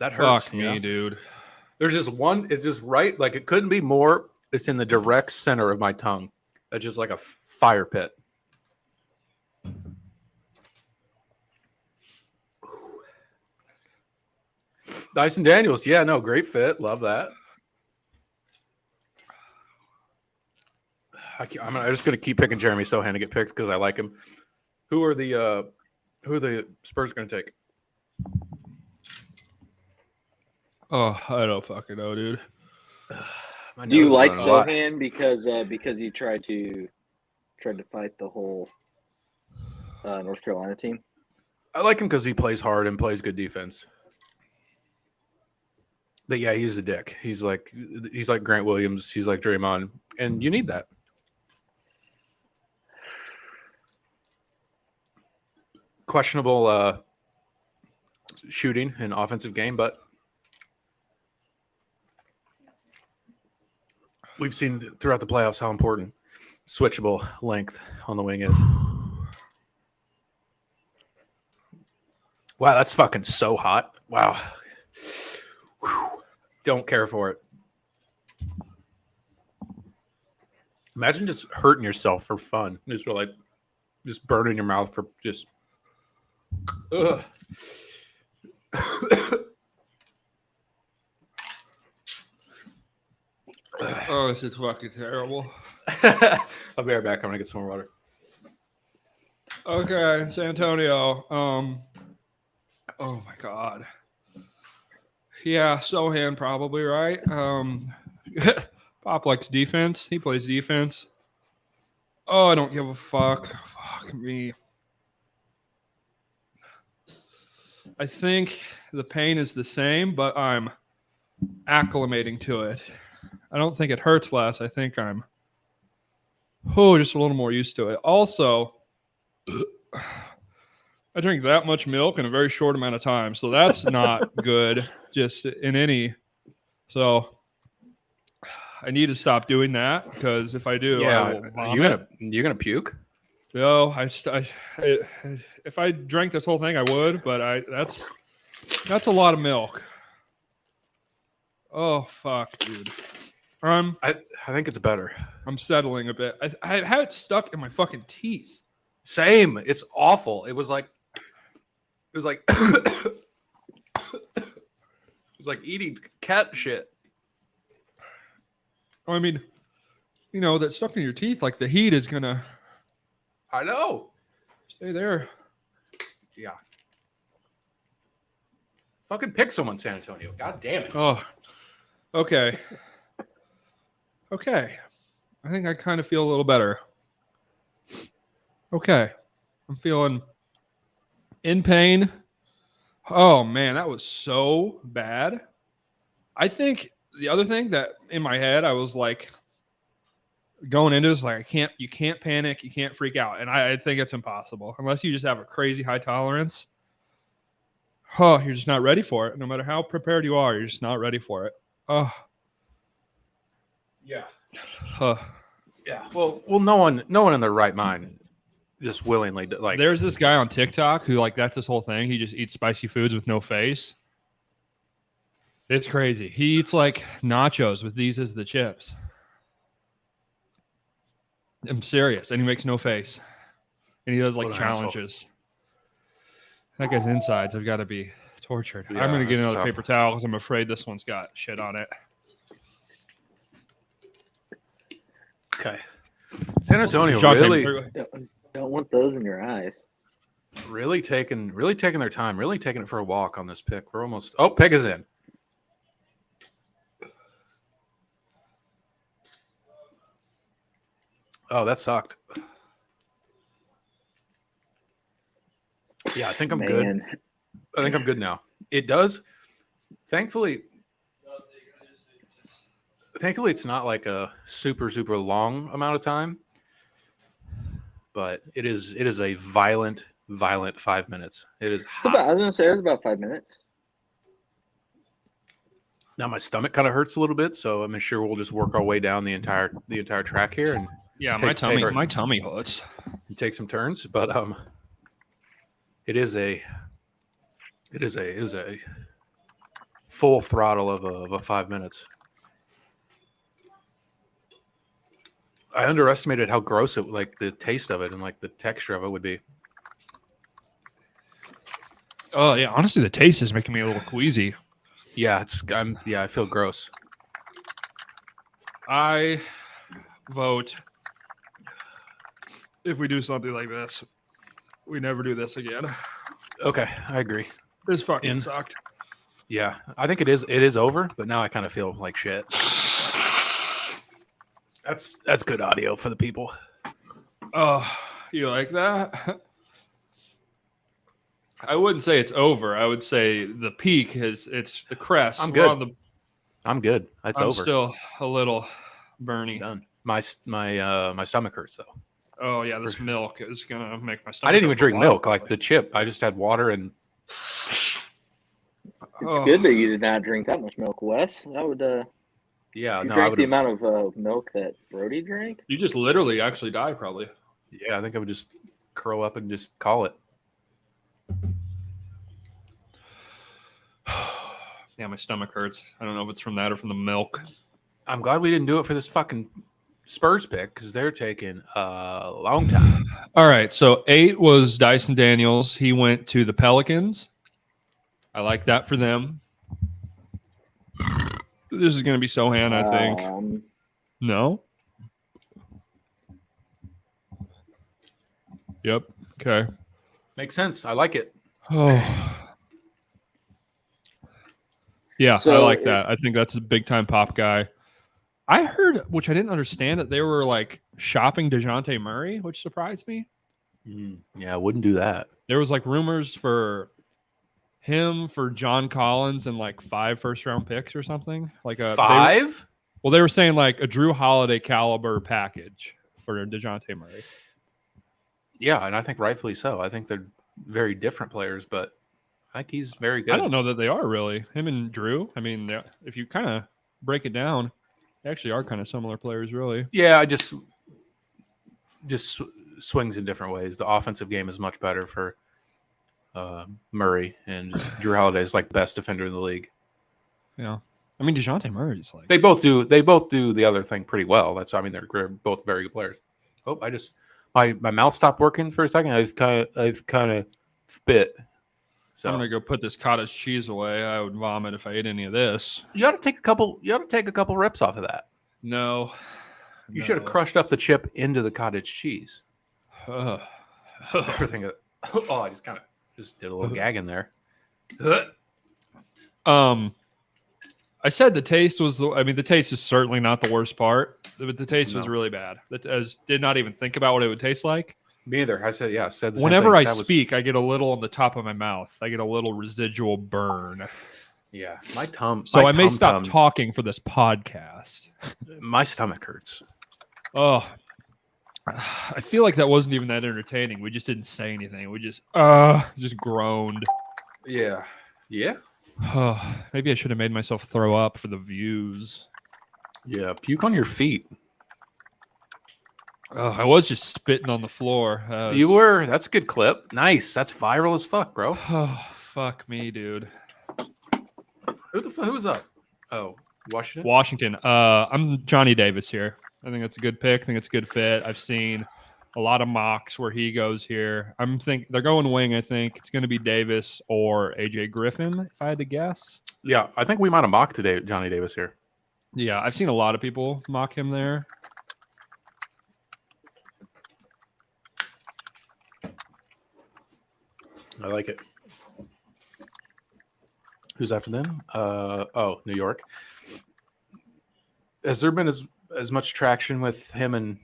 That hurts. Fuck me, dude. There's just one. It's just right. Like, it couldn't be more. It's in the direct center of my tongue. That's just like a fire pit. Dyson Daniels. Yeah, no, great fit. Love that. I'm just going to keep picking Jeremy Sohan to get picked because I like him. Who are the Spurs going to take? Oh, I don't fucking know, dude. Do you like Sohan because he tried to fight the whole North Carolina team? I like him because he plays hard and plays good defense. But yeah, he's a dick. He's like Grant Williams. He's like Draymond, and you need that. Questionable shooting and offensive game, but we've seen throughout the playoffs how important switchable length on the wing is. Wow, that's fucking so hot. Wow. Whew. don't care for it. Imagine just hurting yourself for fun. Just burning your mouth for just. Ugh. Oh, this is fucking terrible. I'll be right back. I'm gonna get some more water. Okay, San Antonio. Oh my God. Yeah, Sohan probably, right? Pop likes defense. He plays defense. Oh, I don't give a fuck. Fuck me. I think the pain is the same, but I'm acclimating to it. I don't think it hurts less. I think I'm just a little more used to it. Also, I drink that much milk in a very short amount of time, so that's not good. Just in any, so I need to stop doing that because if I do, I will vomit. You gonna puke? No, if I drank this whole thing, I would, but that's a lot of milk. Oh fuck, dude. I think it's better. I'm settling a bit. I had it stuck in my fucking teeth. Same. It's awful. It was like it was like eating cat shit. I mean, that stuck in your teeth, like the heat is gonna. I know. Stay there. Yeah. Fucking pick someone, San Antonio. God damn it. Oh. Okay. Okay. I think I kind of feel a little better. Okay. I'm feeling in pain. Oh, man, that was so bad. I think the other thing that in my head, I was like, going into this, like, you can't panic, you can't freak out. And I think it's impossible unless you just have a crazy high tolerance. Oh, you're just not ready for it. No matter how prepared you are, you're just not ready for it. Oh. Yeah. Huh. Yeah. Well, no one in their right mind just willingly like. There's this guy on TikTok who that's his whole thing. He just eats spicy foods with no face. It's crazy. He eats like nachos with these as the chips. I'm serious, and he makes no face, and he does like challenges. That guy's insides have got to be tortured. Yeah, I'm gonna get another tough. paper towel because I'm afraid this one's got shit on it. Okay. San Antonio Sean, really Don't want those in your eyes. really taking their time, really taking it for a walk on this pick. We're almost pick is in. Oh, that sucked. Yeah, I think I'm good. I think I'm good now. It does. Thankfully, it's not like a super, super long amount of time, but it is a violent 5 minutes. It is hot. I was going to say it's about 5 minutes. Now my stomach kind of hurts a little bit, so I'm sure we'll just work our way down the entire track here and my tummy hurts. take some turns, but it is a full throttle of a 5 minutes. I underestimated how gross it, like the taste of it and like the texture of it would be. Oh yeah, honestly, the taste is making me a little queasy. Yeah, I feel gross. I vote if we do something like this, we never do this again. Okay, I agree. This fucking sucked. Yeah, I think it is over, but now I kind of feel like shit. That's good audio for the people. Oh, you like that? I wouldn't say it's over. I would say the peak it's the crest. I'm good. I'm good. I'm over. Still a little burny. Done. My stomach hurts though. Oh yeah, this milk is gonna make my stomach. I didn't even drink milk like the chip. I just had water and. It's good that you did not drink that much milk, Wes. That would. Yeah, you no, drank the amount of milk that Brody drank. You just literally actually die probably. Yeah, I think I would just curl up and just call it. Yeah, my stomach hurts. I don't know if it's from that or from the milk. I'm glad we didn't do it for this fucking Spurs pick because they're taking a long time. All right, so 8 was Dyson Daniels. He went to the Pelicans. I like that for them. This is going to be Sohan, I think. No? Yep. Okay. Makes sense. I like it. Oh. Yeah, So I like that. I think that's a big-time pop guy. I heard, which I didn't understand, that they were, like, shopping DeJounte Murray, which surprised me. Yeah, I wouldn't do that. There was, like, rumors for him, for John Collins, and, like, 5 first-round picks or something. Like 5? They were saying, like, a Drew Holiday caliber package for DeJounte Murray. Yeah, and I think rightfully so. I think they're very different players, but I think he's very good. I don't know that they are really. Him and Drew, I mean, if you kind of break it down, they actually are kind of similar players, really. Yeah, I just swings in different ways. The offensive game is much better for Murray, and Drew Holiday is like the best defender in the league. Yeah, I mean DeJounte Murray's like they both do the other thing pretty well. That's I mean they're both very good players. Oh, I just my mouth stopped working for a second. I kind of spit. So I'm gonna go put this cottage cheese away. I would vomit if I ate any of this. You ought to take a couple rips off of that. No, you should have crushed up the chip into the cottage cheese. Everything. Oh, I just did a little gag in there. I said the taste was the taste is certainly not the worst part, but the taste was really bad. I did not even think about what it would taste like. Me either. I said, yeah. Said the whenever same I thing. speak, I get a little on the top of my mouth. I get a little residual burn. Yeah, my tongue. So I may stop talking for this podcast. My stomach hurts. Oh, I feel like that wasn't even that entertaining. We just didn't say anything. We just groaned. Yeah. Yeah. Maybe I should have made myself throw up for the views. Yeah, puke on your feet. I was just spitting on the floor. You were. That's a good clip. Nice. That's viral as fuck, bro. Oh, fuck me, dude. Who's up? Oh, Washington? Washington. I'm Johnny Davis here. I think that's a good pick. I think it's a good fit. I've seen a lot of mocks where he goes here. They're going wing, I think. It's going to be Davis or AJ Griffin, if I had to guess. Yeah, I think we might have mocked today Johnny Davis here. Yeah, I've seen a lot of people mock him there. I like it. Who's after them? New York. Has there been as much traction with him and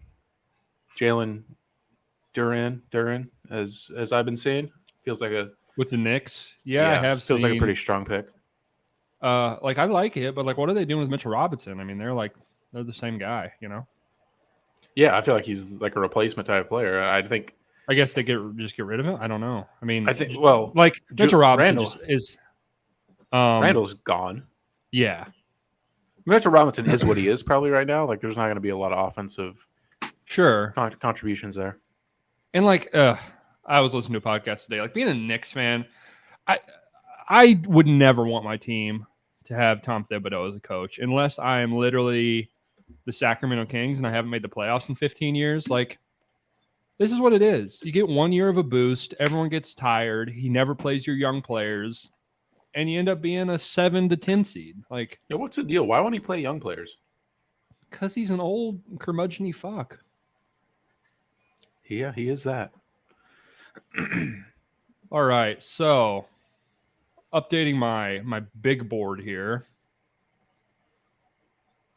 Jalen Duran as I've been seeing? Feels like with the Knicks. Yeah, I have feels like a pretty strong pick. I like it, but what are they doing with Mitchell Robinson? I mean, they're the same guy, you know? Yeah, I feel like he's like a replacement type of player. I guess they just get rid of him. I don't know. I mean, Mitchell Robinson is Randall's gone. Yeah, Mitchell Robinson is what he is probably right now. Like, there's not going to be a lot of offensive contributions there. And I was listening to a podcast today. Like, being a Knicks fan, I would never want my team to have Tom Thibodeau as a coach unless I am literally the Sacramento Kings and I haven't made the playoffs in 15 years. Like, this is what it is. You get 1 year of a boost. Everyone gets tired. He never plays your young players. And you end up being a 7 to 10 seed. Like, yeah, what's the deal? Why won't he play young players? Because he's an old curmudgeon-y fuck. Yeah, he is that. All right, so updating my big board here.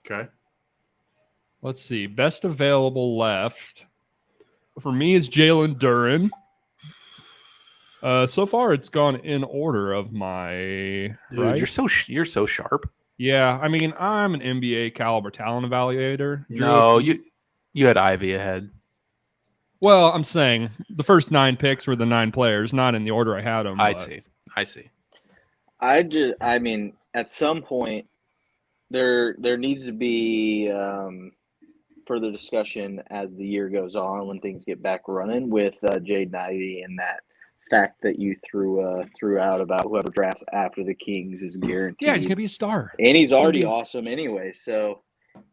Okay. Let's see. Best available left. For me, is Jalen Duran. So far, it's gone in order of my. Dude, right? You're so sharp. Yeah, I mean, I'm an NBA caliber talent evaluator. No, you had Ivy ahead. Well, I'm saying the first 9 picks were the 9 players, not in the order I had them. I see. I mean, at some point, there needs to be further discussion as the year goes on when things get back running with Jaden Ivey in that fact that you threw out about whoever drafts after the Kings is guaranteed. Yeah, he's gonna be a star, and he's already awesome anyway. So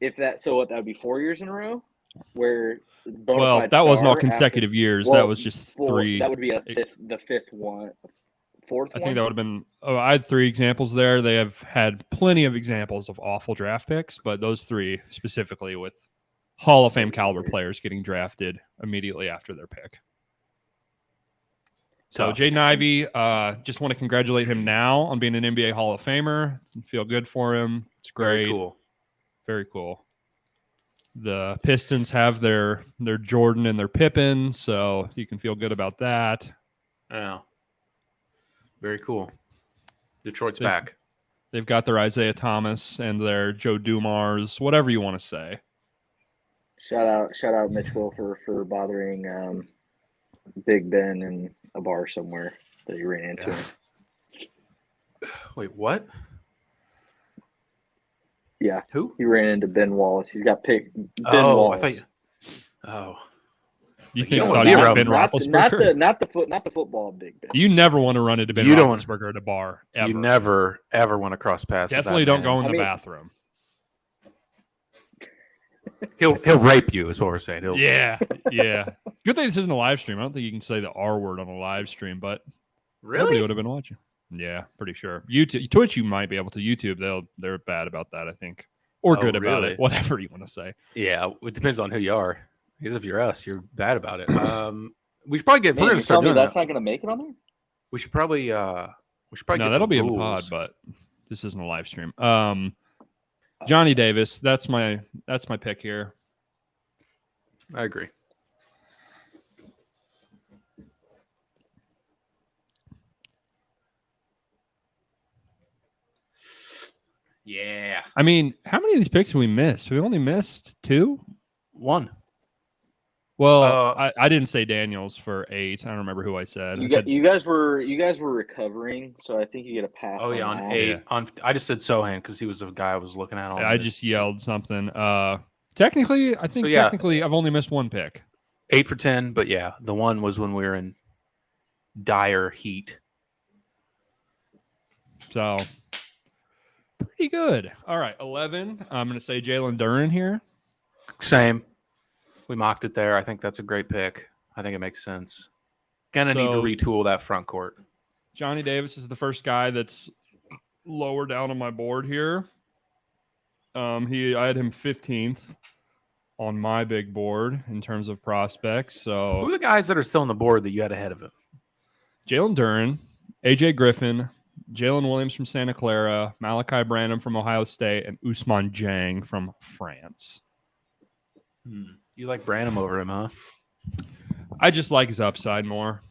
that would be 4 years in a row. Where well, that wasn't all consecutive years. That was just 3. That would be the fifth one, fourth. I think that would have been. Oh, I had 3 examples there. They have had plenty of examples of awful draft picks, but those 3 specifically with Hall of Fame caliber players getting drafted immediately after their pick. So Jaden Ivey, just want to congratulate him now on being an NBA Hall of Famer. Feel good for him. It's great. Very cool. Very cool. The Pistons have their Jordan and their Pippen, so you can feel good about that. Yeah. Very cool. Detroit's back. They've got their Isaiah Thomas and their Joe Dumars, whatever you want to say. Shout out Mitch Wilfer for bothering Big Ben in a bar somewhere that he ran into him. Wait, what? Yeah. Who? He ran into Ben Wallace. He's got picked. Ben Wallace. I thought you think thought he was Ben Roethlisberger? Not the football Big Ben. You never want to run into Ben Roethlisberger at a bar. Ever. You never ever want to cross paths. Definitely don't go in the bathroom. He'll rape you, is what we're saying. Yeah. Good thing this isn't a live stream. I don't think you can say the R word on a live stream, but nobody would have been watching. Yeah, pretty sure. YouTube, Twitch, you might be able to. YouTube, they're bad about that, I think, or good about it. Whatever you want to say. Yeah, it depends on who you are. Because if you're us, you're bad about it. We should probably get. We're going to start doing that's not going to make it on there. We should probably. No, that'll be in the pod, but this isn't a live stream. Johnny Davis, that's my pick here. I agree. Yeah. I mean, how many of these picks have we missed? We only missed 2? 1. Well, I didn't say Daniels for 8. I don't remember who I said. You guys were recovering, so I think you get a pass. Oh yeah, on 8. Yeah. I just said Sohan because he was the guy I was looking at. I just yelled something. Technically, I think I've only missed 1 pick. 8 for 10, but yeah, the one was when we were in dire heat. So pretty good. All right, 11. I'm going to say Jalen Duren here. Same. We mocked it there. I think that's a great pick. I think it makes sense. Gonna need to retool that front court. Johnny Davis is the first guy that's lower down on my board here. I had him 15th on my big board in terms of prospects. So who are the guys that are still on the board that you had ahead of him? Jalen Duren, AJ Griffin, Jalen Williams from Santa Clara, Malachi Branham from Ohio State, and Ousmane Dieng from France. You like Branham over him, huh? I just like his upside more.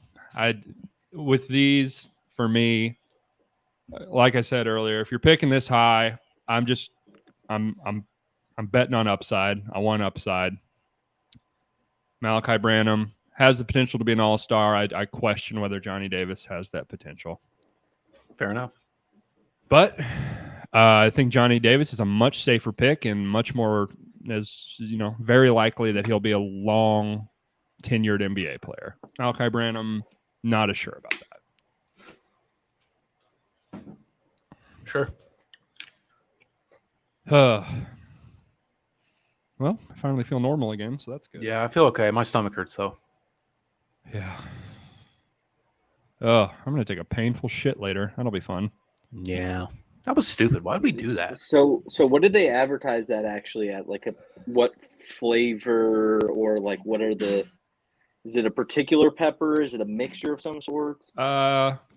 With these, for me, like I said earlier, if you're picking this high, I'm betting on upside. I want upside. Malachi Branham has the potential to be an all-star. I question whether Johnny Davis has that potential. Fair enough. But I think Johnny Davis is a much safer pick and much more, very likely that he'll be a long tenured NBA player. Malachi Branham, not as sure about that. Sure. Well, I finally feel normal again, so that's good. Yeah, I feel okay. My stomach hurts, though. Yeah. I'm going to take a painful shit later. That'll be fun. Yeah. That was stupid. Why did we do that? So what did they advertise that actually at? Like what flavor or like what are the – is it a particular pepper? Is it a mixture of some sort?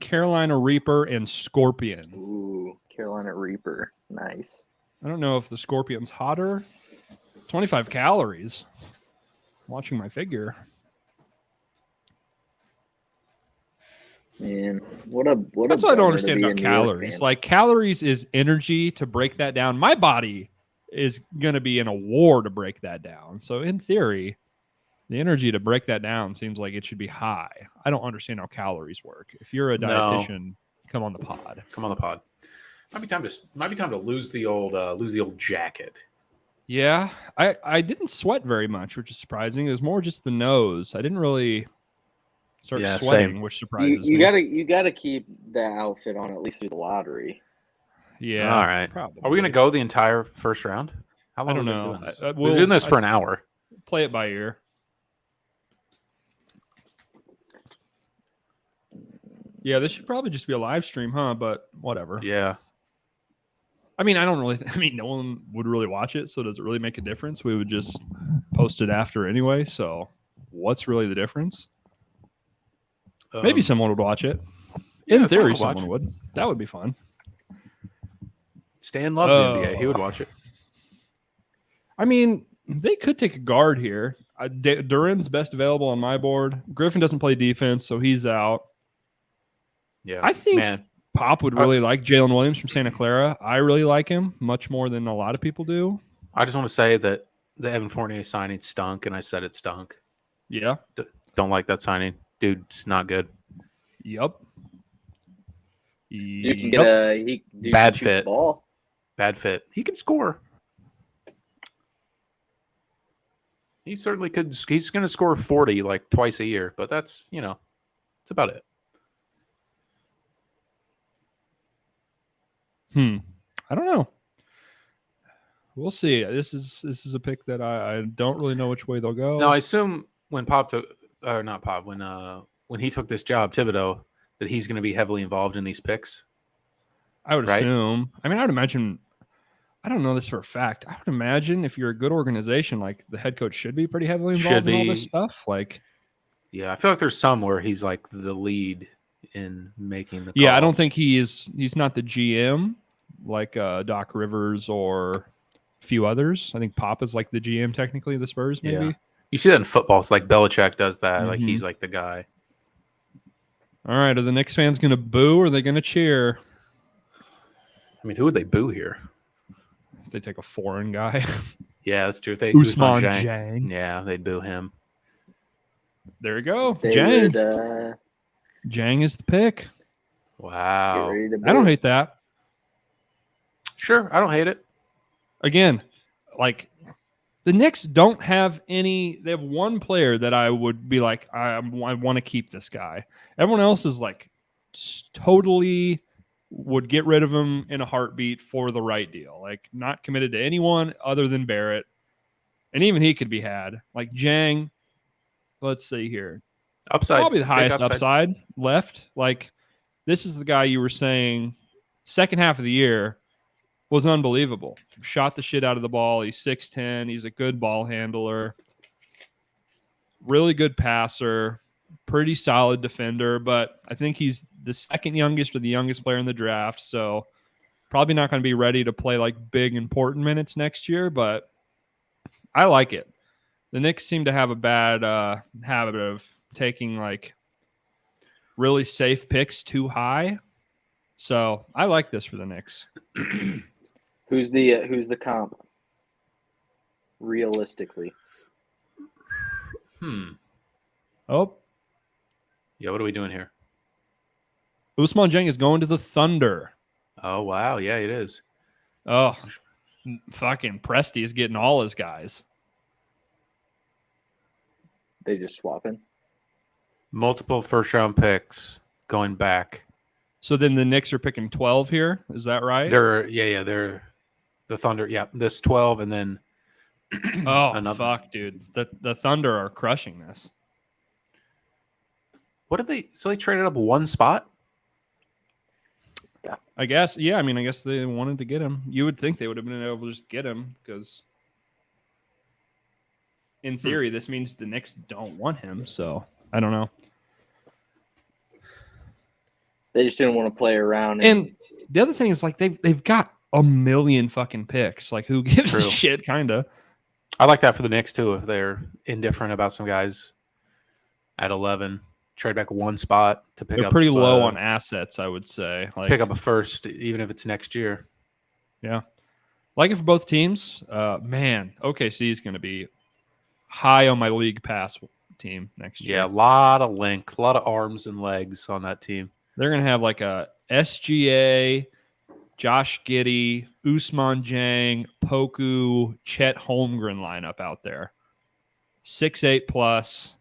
Carolina Reaper and Scorpion. Ooh, Carolina Reaper. Nice. I don't know if the Scorpion's hotter. 25 calories. Watching my figure. Man, that's what I don't understand about calories. Like, calories is energy. To break that down, my body is going to be in a war to break that down. So in theory, the energy to break that down seems like it should be high. I don't understand how calories work. If you're a dietitian, come on the pod. Come on the pod. Might be time to lose the old jacket. Yeah, I didn't sweat very much, which is surprising. It was more just the nose. I didn't really start Yeah, sweating, same. which surprises You me. you gotta keep that outfit on at least through the lottery. Yeah. All right. Probably. Are we going to go the entire first round? How I long don't have we been know. doing this? We've We're doing this for an hour. Play it by ear. Yeah, this should probably just be a live stream, huh? But whatever. Yeah. I mean, I don't really. I mean, no one would really watch it, so does it really make a difference? We would just post it after anyway. So, what's really the difference? Maybe someone would watch it. yeah, In theory, someone would someone would. That would be fun. Stan loves the NBA. He would watch it. I mean, they could take a guard here. Duran's best available on my board. Griffin doesn't play defense, so he's out. Yeah. I think Man, Pop would really like Jalen Williams from Santa Clara. I really like him much more than a lot of people do. I just want to say that the Evan Fournier signing stunk, and I said it stunk. Yeah. Don't like that signing. Dude, it's not good. Yep. You can get Bad can shoot fit. the ball. Bad fit. He can score. He certainly could. He's going to score 40 like twice a year, but that's, that's about it. I don't know. We'll see. This is a pick that I don't really know which way they'll go. No, I assume when Pop took, or not Pop, when he took this job, Thibodeau, that he's going to be heavily involved in these picks. I would right? assume. I mean, I would imagine. I don't know this for a fact. I would imagine if you're a good organization, like the head coach should be pretty heavily involved in all this stuff. Like, yeah, I feel like there's some where he's like the lead in making the call. Yeah, I don't think he's not the GM like Doc Rivers or a few others. I think Pop is like the GM technically of the Spurs, maybe. Yeah. You see that in football. It's like Belichick does that. Like Mhm. he's like the guy. All right, are the Knicks fans going to boo or are they going to cheer? I mean, who would they boo here? If they take a foreign guy. Yeah, that's true. If they Usman Jang. Jang. Yeah, they'd boo him. There you go. They Jang. would, Jang is the pick. get Wow. ready to I don't boo. hate that. Sure, I don't hate it. Again, like the Knicks don't have any. They have one player that I would be like, I want to keep this guy. Everyone else is like totally would get rid of him in a heartbeat for the right deal. Like not committed to anyone other than Barrett, and even he could be had. Like Jang, let's see here, Upside. probably the Big highest upside left. Like this is the guy you were saying. Second half of the year was unbelievable. Shot the shit out of the ball. He's 6'10". He's a good ball handler. Really good passer. Pretty solid defender. But I think he's the second youngest or the youngest player in the draft. So probably not going to be ready to play like big important minutes next year. But I like it. The Knicks seem to have a bad habit of taking like really safe picks too high. So I like this for the Knicks. Who's the comp? Realistically, Oh, Yeah, what are we doing here? Usman Jang is going to the Thunder. Oh, wow. Yeah, it is. Oh, fucking Presti is getting all his guys. they just swapping. Multiple first-round picks going back. So then the Knicks are picking 12 here. Is that right? They're the Thunder. Yeah, this 12 and then oh, another. fuck, dude. The Thunder are crushing this. What did they? So they traded up one spot? I guess. Yeah, I mean, I guess they wanted to get him. You would think they would have been able to just get him because in theory, this means the Knicks don't want him. So I don't know. They just didn't want to play around. And the other thing is like they've got a million fucking picks. Like who gives a True. shit? Kind of. I like that for the Knicks too. If they're indifferent about some guys at 11, trade back one spot to pick They're up. pretty low on assets, I would say. Like pick up a first, even if it's next year. Yeah. Like it for both teams. Man, OKC is going to be high on my league pass team next year. Yeah, a lot of length, a lot of arms and legs on that team. They're going to have like a SGA, Josh Giddey, Usman Jang, Poku, Chet Holmgren lineup out there. 6'8 plus.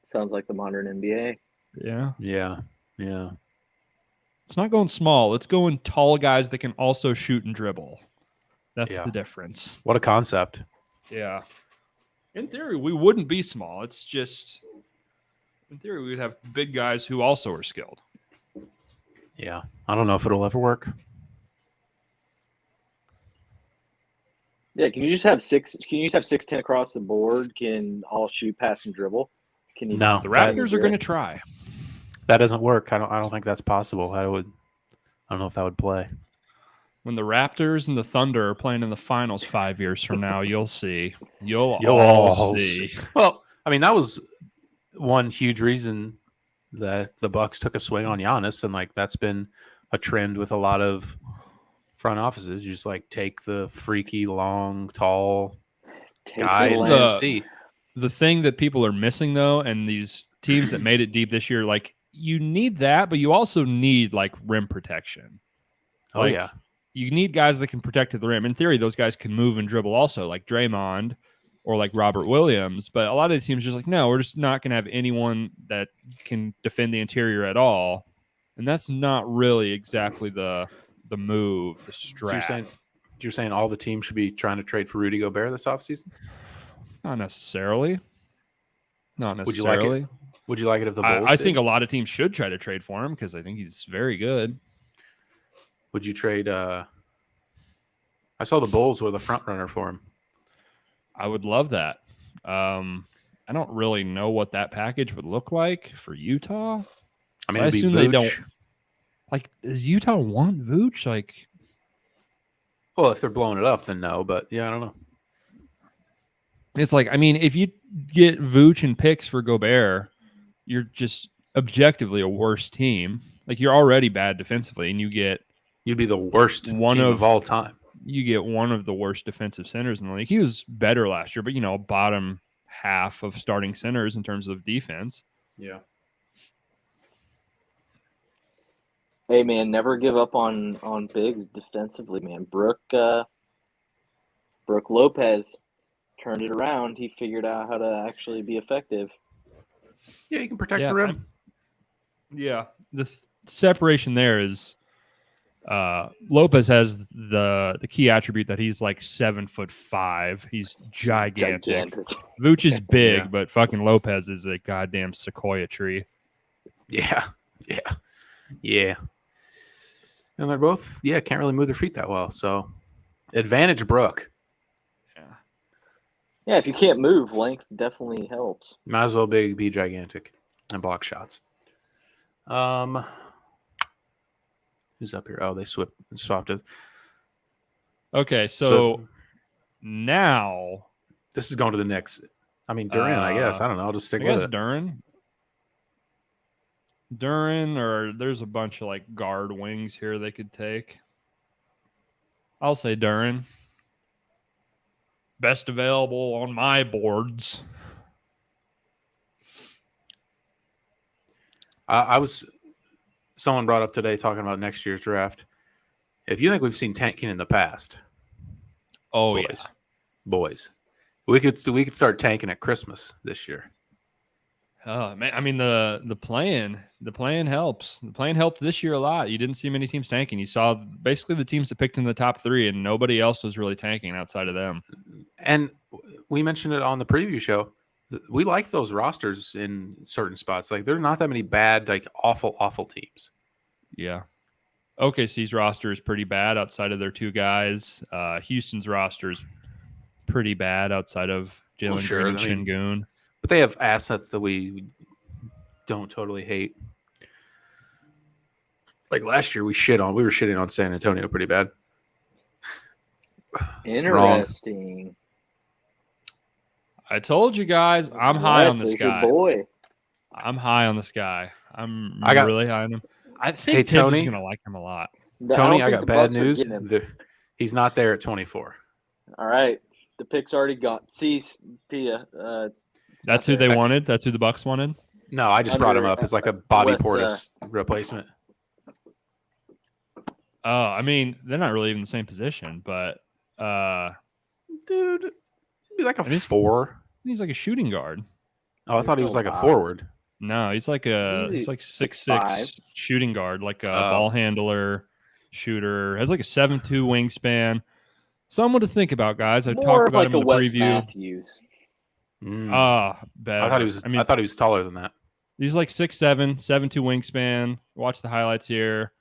Sounds like the modern NBA. Yeah. Yeah. Yeah. It's not going small. It's going tall guys that can also shoot and dribble. That's the difference. What a concept. Yeah. In theory, we wouldn't be small. It's just, in theory, we would have big guys who also are skilled. Yeah. I don't know if it'll ever work. Yeah, can you just have 6'10" across the board? Can all shoot, pass, and dribble? Can you? No. The Raptors are going to try. That doesn't work. I don't think that's possible. I don't know if that would play. When the Raptors and the Thunder are playing in the finals 5 years from now, you'll see. You'll You'll all all see. Well, I mean, that was one huge reason that the Bucks took a swing on Giannis, and like that's been a trend with a lot of front offices. You just like take the freaky, long, tall guy and see. The thing that people are missing, though, and these teams that made it deep this year, like you need that, but you also need like rim protection. Oh, like, yeah. You need guys that can protect at the rim. In theory, those guys can move and dribble also, like Draymond or like Robert Williams. But a lot of the teams are just like, no, we're just not going to have anyone that can defend the interior at all. And that's not really exactly the move, the strat. So you're saying all the teams should be trying to trade for Rudy Gobert this offseason? Not necessarily. Not Would you like necessarily. it? Would you like it if the Bulls I did? think a lot of teams should try to trade for him because I think he's very good. Would you trade? I saw the Bulls were the front runner for him. I would love that. I don't really know what that package would look like for Utah. I mean, I it'd be assume they Vooch. don't. Like, does Utah want Vooch? Like, Well, if they're blowing it up, then no. But yeah, I don't know. it's like, I mean, if you get Vooch and picks for Gobert, you're just objectively a worse team. Like, you're already bad defensively, and You'd be the worst team of all time. You get one of the worst defensive centers in the league. He was better last year, but bottom half of starting centers in terms of defense. Yeah. Hey man, never give up on bigs defensively, man. Brooke Lopez turned it around. He figured out how to actually be effective. Yeah, you can protect the rim. The separation there is Lopez has the key attribute that he's like 7'5". He's gigantic. Vooch is big, Yeah. but fucking Lopez is a goddamn sequoia tree. Yeah. And they're both, can't really move their feet that well. So, advantage Brooke. Yeah, if you can't move, length definitely helps. Might as well be gigantic and block shots. Who's up here? Oh, they swapped it. Okay, so now this is going to the Knicks. I mean, Durant, I guess. I don't know. I'll just stick with it. Duran, or there's a bunch of like guard wings here they could take. I'll say Duran. Best available on my boards. Someone brought up today talking about next year's draft. If you think we've seen tanking in the past, boys, we could start tanking at Christmas this year. Oh man, I mean the plan helps. The plan helped this year a lot. You didn't see many teams tanking. You saw basically the teams that picked in the top 3, and nobody else was really tanking outside of them. And we mentioned it on the preview show. We like those rosters in certain spots. Like, there are not that many bad, like awful teams. Yeah. OKC's roster is pretty bad outside of their 2 guys. Houston's roster is pretty bad outside of Jalen Green and Şengün. But they have assets that we don't totally hate. Like last year, we were shitting on San Antonio pretty bad. Interesting. Wrong. I told you guys, I'm high on this guy. Boy. I'm high on this guy. I'm really high on him. I think Tony, Tibbs is going to like him a lot. Tony, I got bad news. He's not there at 24. All right. The pick's already gone. See, Pia. That's who they wanted? That's who the Bucks wanted? No, I just brought him up as like a Bobby Portis replacement. Oh, I mean, they're not really even the same position, but dude, it'd be like a 4. He's like a shooting guard. Oh, I thought he was Oh, like a wow. forward. No, he's like He's 6'6" shooting guard, like a Oh. ball handler, shooter. Has like a 7'2" wingspan. Someone to think about, guys. I More talked of about like him a in the Wes preview. Matthews. Better. I thought he was taller than that. He's like 6'7", 7'2" wingspan. Watch the highlights here.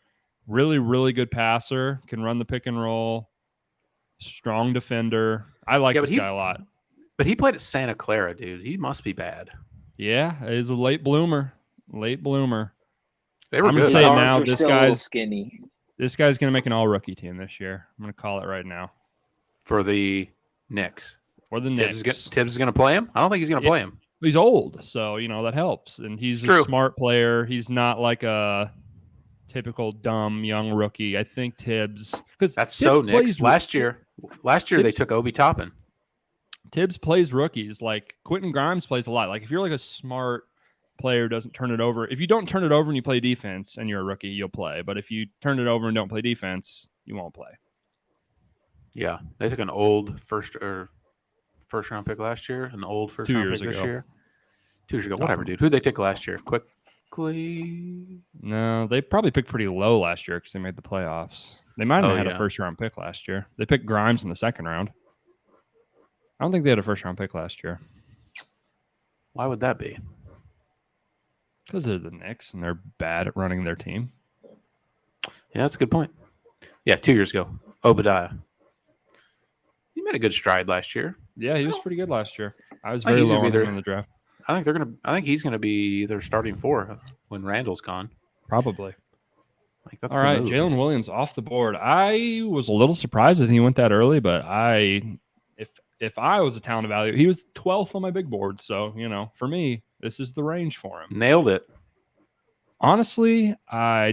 Really, really good passer. Can run the pick and roll. Strong defender. I like this guy a lot. But he played at Santa Clara, dude. He must be bad. Yeah, he's a late bloomer. Late bloomer. They were I'm good. gonna His say arms now, are this still a little guy's skinny. This guy's going to make an all-rookie team this year. I'm going to call it right now. For the Knicks. For the Knicks. Tibbs is going to play him? I don't think he's going to play him. He's old, so, that helps. And he's a smart player. He's not like a typical dumb young rookie. I think Tibbs... That's so Knicks. Last year, they took Obi Toppin. Tibbs plays rookies. Like, Quentin Grimes plays a lot. Like, if you're like a smart player doesn't turn it over. If you don't turn it over and you play defense and you're a rookie, you'll play. But if you turn it over and don't play defense, you won't play. Yeah, they took an old first round pick last year, an old first round pick this year. 2 years ago, whatever, dude. Who'd they take last year? Quickly. No, they probably picked pretty low last year because they made the playoffs. They might have had a first round pick last year. They picked Grimes in the second round. I don't think they had a first round pick last year. Why would that be? Because they're the Knicks and they're bad at running their team. Yeah, that's a good point. Yeah, 2 years ago. Obadiah. He made a good stride last year. Yeah, he was pretty good last year. I was very low on him in the draft. I think he's gonna be their starting 4 when Randall's gone. Probably. That's all right, Jalen Williams off the board. I was a little surprised that he went that early, but if I was a talent evaluator, he was 12th on my big board. So, for me, this is the range for him. Nailed it. Honestly, now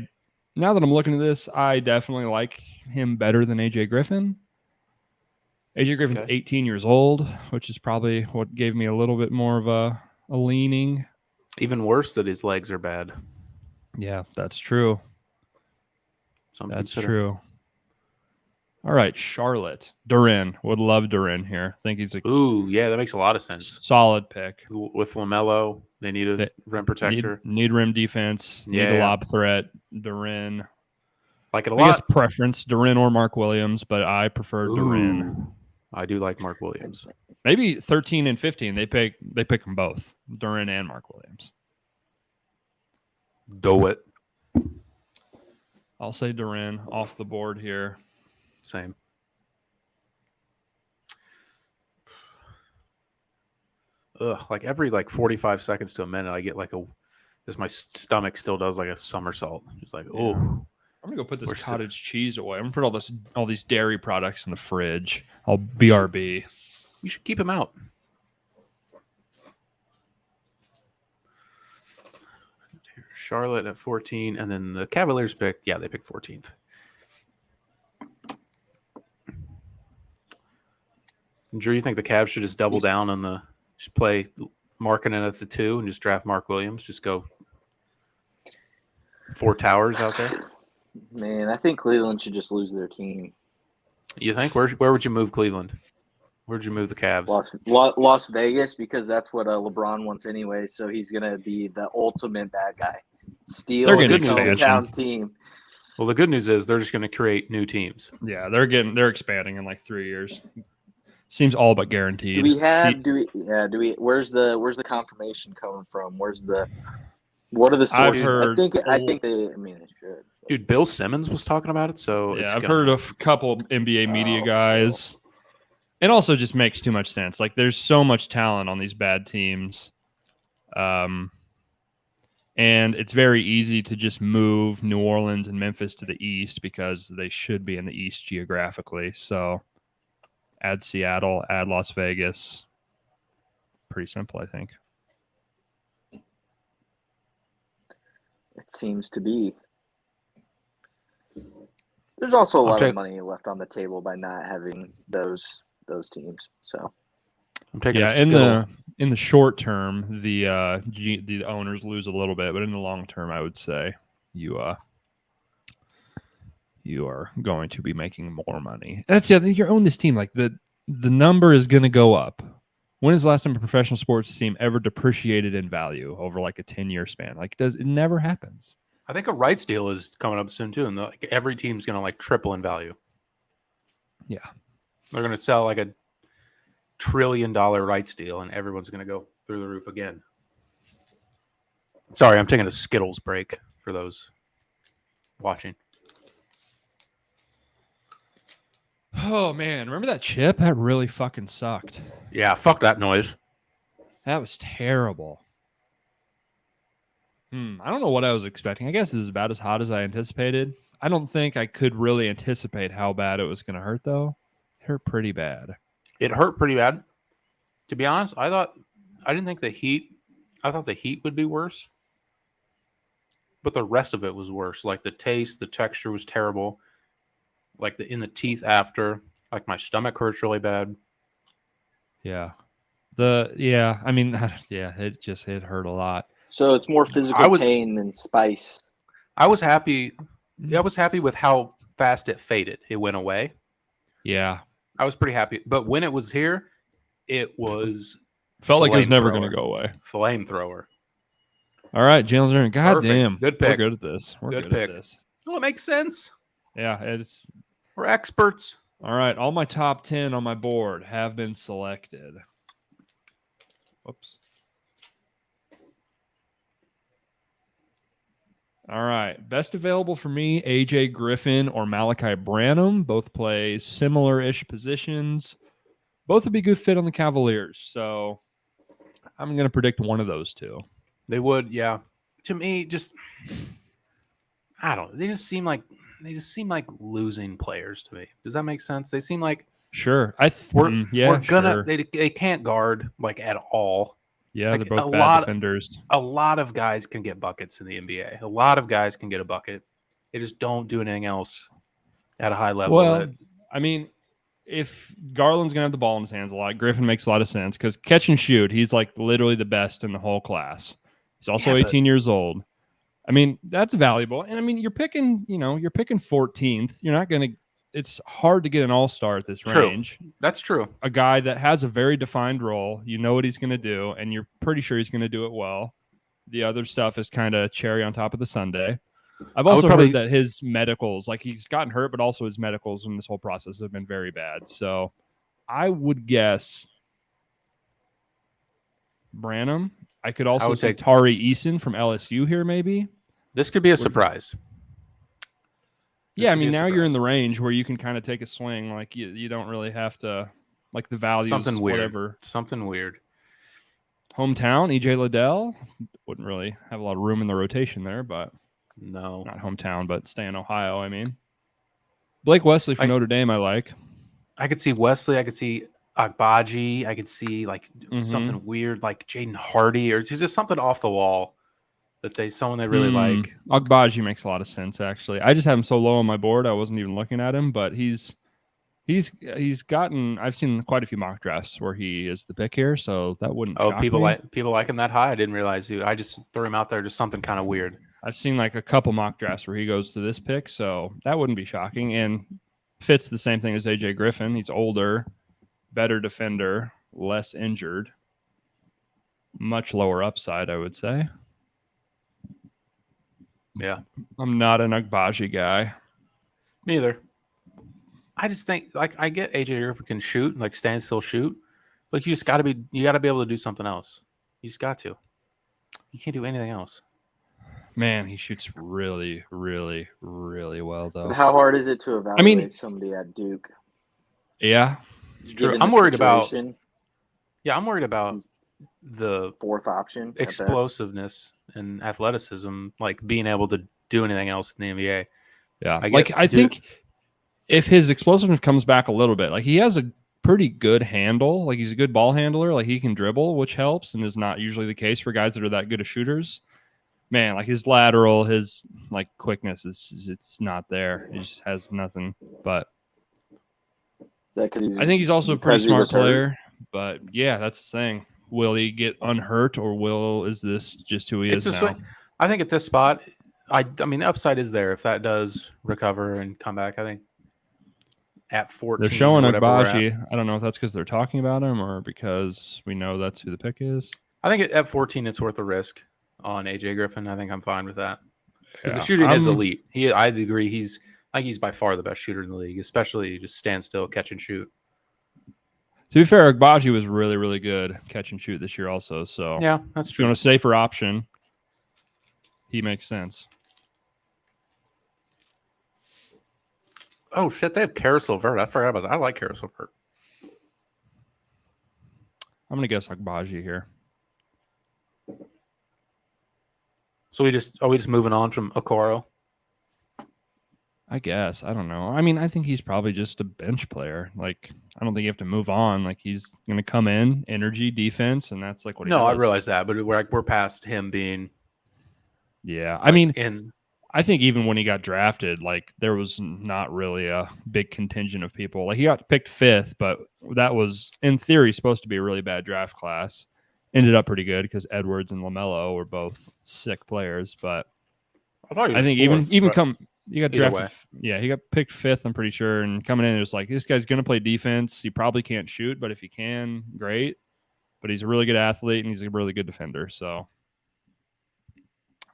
that I'm looking at this, I definitely like him better than AJ Griffin. AJ Griffin's 18 years old, which is probably what gave me a little bit more of a leaning. Even worse that his legs are bad. Yeah, that's true. That's true. All right, Charlotte. Duren. Would love Duren here. Think he's ooh, yeah, that makes a lot of sense. Solid pick. With LaMelo, they need a rim protector. Need rim defense. Need a lob threat. Duren. Like it a lot. I guess preference, Duren or Mark Williams, but I prefer Duren. I do like Mark Williams. Maybe 13 and 15. They pick them both, Duren and Mark Williams. Do it. I'll say Duren off the board here. Same. Like every 45 seconds to a minute, I get just my stomach still does like a somersault. It's like, oh. I'm gonna go put this cottage cheese away. I'm gonna put all these dairy products in the fridge. I'll BRB. You should keep them out. Charlotte at 14, and then the Cavaliers pick. Yeah, they picked 14th. Drew, you think the Cavs should just double down on just play Markkanen at the 2 and just draft Mark Williams? Just go 4 towers out there? Man, I think Cleveland should just lose their team. You think? Where would you move Cleveland? Where'd you move the Cavs? Las Vegas, because that's what LeBron wants anyway. So he's gonna be the ultimate bad guy. Steal his hometown team. Well, the good news is they're just going to create new teams. Yeah, they're expanding in 3 years. Seems all but guaranteed. Where's the confirmation coming from? What are the sources? I think they should. Dude, Bill Simmons was talking about it, so yeah, I've heard a couple NBA media guys. It also just makes too much sense. Like, there's so much talent on these bad teams. And it's very easy to just move New Orleans and Memphis to the east because they should be in the east geographically. So add Seattle, add Las Vegas. Pretty simple, I think. It seems to be. There's also a lot of money left on the table by not having those teams. So I'm taking in the short term, the owners lose a little bit, but in the long term, I would say you are going to be making more money. That's the other thing. You own this team, like the number is going to go up. When is the last time a professional sports team ever depreciated in value over like a 10-year span? Like, it never happens. I think a rights deal is coming up soon too, and like every team's going to like triple in value. Yeah, they're going to sell like $1 trillion rights deal, and everyone's going to go through the roof again. Sorry, I'm taking a Skittles break for those watching. Oh man, remember that chip? That really fucking sucked. Yeah, fuck that noise. That was terrible. I don't know what I was expecting. I guess it was about as hot as I anticipated. I don't think I could really anticipate how bad it was going to hurt, though. It hurt pretty bad. It hurt pretty bad. To be honest, I didn't think the heat. I thought the heat would be worse, but the rest of it was worse. Like the taste, the texture was terrible. Like in the teeth after. Like my stomach hurts really bad. Yeah. I mean, yeah, it hurt a lot. So it's more physical pain than spice. I was happy. I was happy with how fast it faded. It went away. Yeah. I was pretty happy. But when it was here, it was felt like it was never going to go away. Flamethrower. All right, Jalen's Aaron. God damn. Good pick. We're good at this. We're good at this. Well, it makes sense. Yeah, we're experts. All right, all my top 10 on my board have been selected. Whoops. All right. Best available for me, AJ Griffin or Malachi Branham. Both play similar-ish positions. Both would be good fit on the Cavaliers. So I'm going to predict one of those two. They would, yeah. To me, I don't know. They just seem like losing players to me. Does that make sense? They seem like sure. They can't guard like at all. Yeah, like, they're both bad defenders. A lot of guys can get buckets in the NBA. A lot of guys can get a bucket. They just don't do anything else at a high level. Well, I mean, if Garland's going to have the ball in his hands a lot, Griffin makes a lot of sense because catch and shoot, he's like literally the best in the whole class. He's also 18 years old. I mean, that's valuable. And I mean, you're picking 14th. You're not going to it's hard to get an all-star at this range. That's true. A guy that has a very defined role, you know what he's going to do, and you're pretty sure he's going to do it well. The other stuff is kind of cherry on top of the sundae. I've also heard that his medicals, like he's gotten hurt, but also his medicals in this whole process have been very bad. So I would guess Branham. I could also say Tari Eason from LSU here, maybe. This could be a surprise. Yeah, I mean, now you're in the range where you can kind of take a swing. Like you don't really have to, like the values, something weird. Whatever. Something weird. Hometown, EJ Liddell wouldn't really have a lot of room in the rotation there, but no, not hometown, but stay in Ohio. I mean, Blake Wesley from Notre Dame, I like. I could see Wesley. I could see Agbaji. I could see like something weird, like Jaden Hardy, or it's just something off the wall. Someone they really like. Agbaji makes a lot of sense, actually. I just have him so low on my board, I wasn't even looking at him, but he's gotten. I've seen quite a few mock drafts where he is the pick here, so that wouldn't. shock people me. People like him that high. I didn't realize you. I just threw him out there, just something kind of weird. I've seen like a couple mock drafts where he goes to this pick, so that wouldn't be shocking. And fits the same thing as AJ Griffin. He's older, better defender, less injured, much lower upside, I would say. Yeah. I'm not an Agbaji guy. Me either. I just think like I get AJ Griffin can shoot, like stand still shoot, but you gotta be able to do something else. You just got to. You can't do anything else. Man, he shoots really, really, really well though. But how hard is it to evaluate somebody at Duke? Yeah. It's true. I'm worried about the fourth option explosiveness and athleticism, like being able to do anything else in the NBA. Yeah, I think if his explosiveness comes back a little bit, like he has a pretty good handle, like he's a good ball handler, like he can dribble, which helps and is not usually the case for guys that are that good of shooters. Man, like his lateral, his like quickness it's not there. He just has nothing. But I think he's also a pretty smart player. But yeah, that's the thing. Will he get unhurt, or is this just who he is now? I think at this spot, I mean, the upside is there if that does recover and come back. I think at 14. They're showing or whatever we're at. Agbaji. I don't know if that's because they're talking about him or because we know that's who the pick is. I think at 14, it's worth the risk on AJ Griffin. I think I'm fine with that because Yeah. the shooting is elite. I agree. I think he's by far the best shooter in the league, especially just stand still, catch and shoot. To be fair, Agbaji was really, really good catch and shoot this year also. So yeah, that's if you true. want a safer option, he makes sense. Oh, shit. They have Carousel Vert. I forgot about that. I like Carousel Vert. I'm going to guess Agbaji here. So are we just moving on from Okoro? I guess. I don't know. I mean, I think he's probably just a bench player. Like, I don't think you have to move on. Like, he's going to come in, energy, defense, and that's like what he does. No, I realize that, but we're past him being. Yeah. I mean, in. I think even when he got drafted, like, there was not really a big contingent of people. Like, he got picked 5th, but that was, in theory, supposed to be a really bad draft class. Ended up pretty good because Edwards and LaMelo were both sick players. But I think you got drafted. Yeah, he got picked 5th, I'm pretty sure. And coming in, it was like, this guy's going to play defense. He probably can't shoot, but if he can, great. But he's a really good athlete, and he's a really good defender. So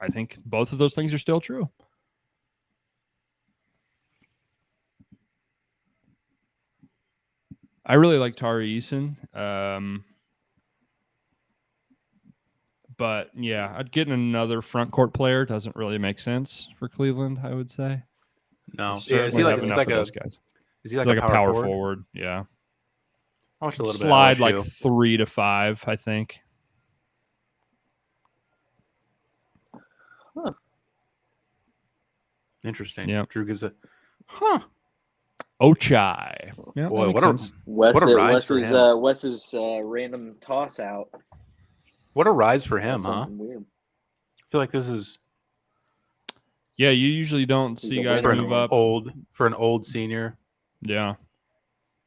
I think both of those things are still true. I really like Tari Eason. But, yeah, I'd get another front court player. Doesn't really make sense for Cleveland, I would say. No. Yeah, is he like a power forward? Yeah. I watched a little Slide bit like 3 to 5, I think. Huh. Interesting. Yeah. Drew gives a Ochai. Yeah, boy, what a rise for him. Wes's random toss out. What a rise for him, huh? Weird. I feel like this is. Yeah, you usually don't see guys move up for an old senior. Yeah,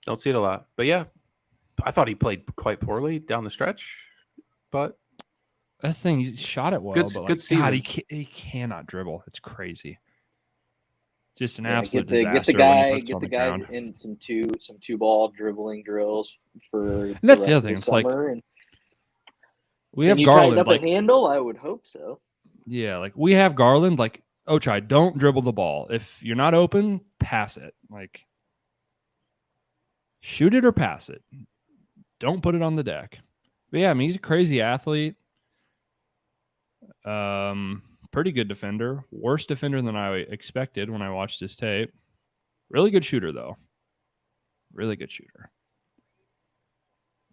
don't see it a lot. But yeah, I thought he played quite poorly down the stretch. But that's the thing. He shot it well. Good but season. God, he cannot dribble. It's crazy. Just an absolute disaster. Get the guy in some two ball dribbling drills for. And that's the other thing. It's like. We have Garland. Up a handle? I would hope so. Yeah, like we have Garland. Like, Ochai, don't dribble the ball. If you're not open, pass it. Like, shoot it or pass it. Don't put it on the deck. But yeah, I mean, he's a crazy athlete. Pretty good defender. Worse defender than I expected when I watched his tape. Really good shooter, though. Really good shooter.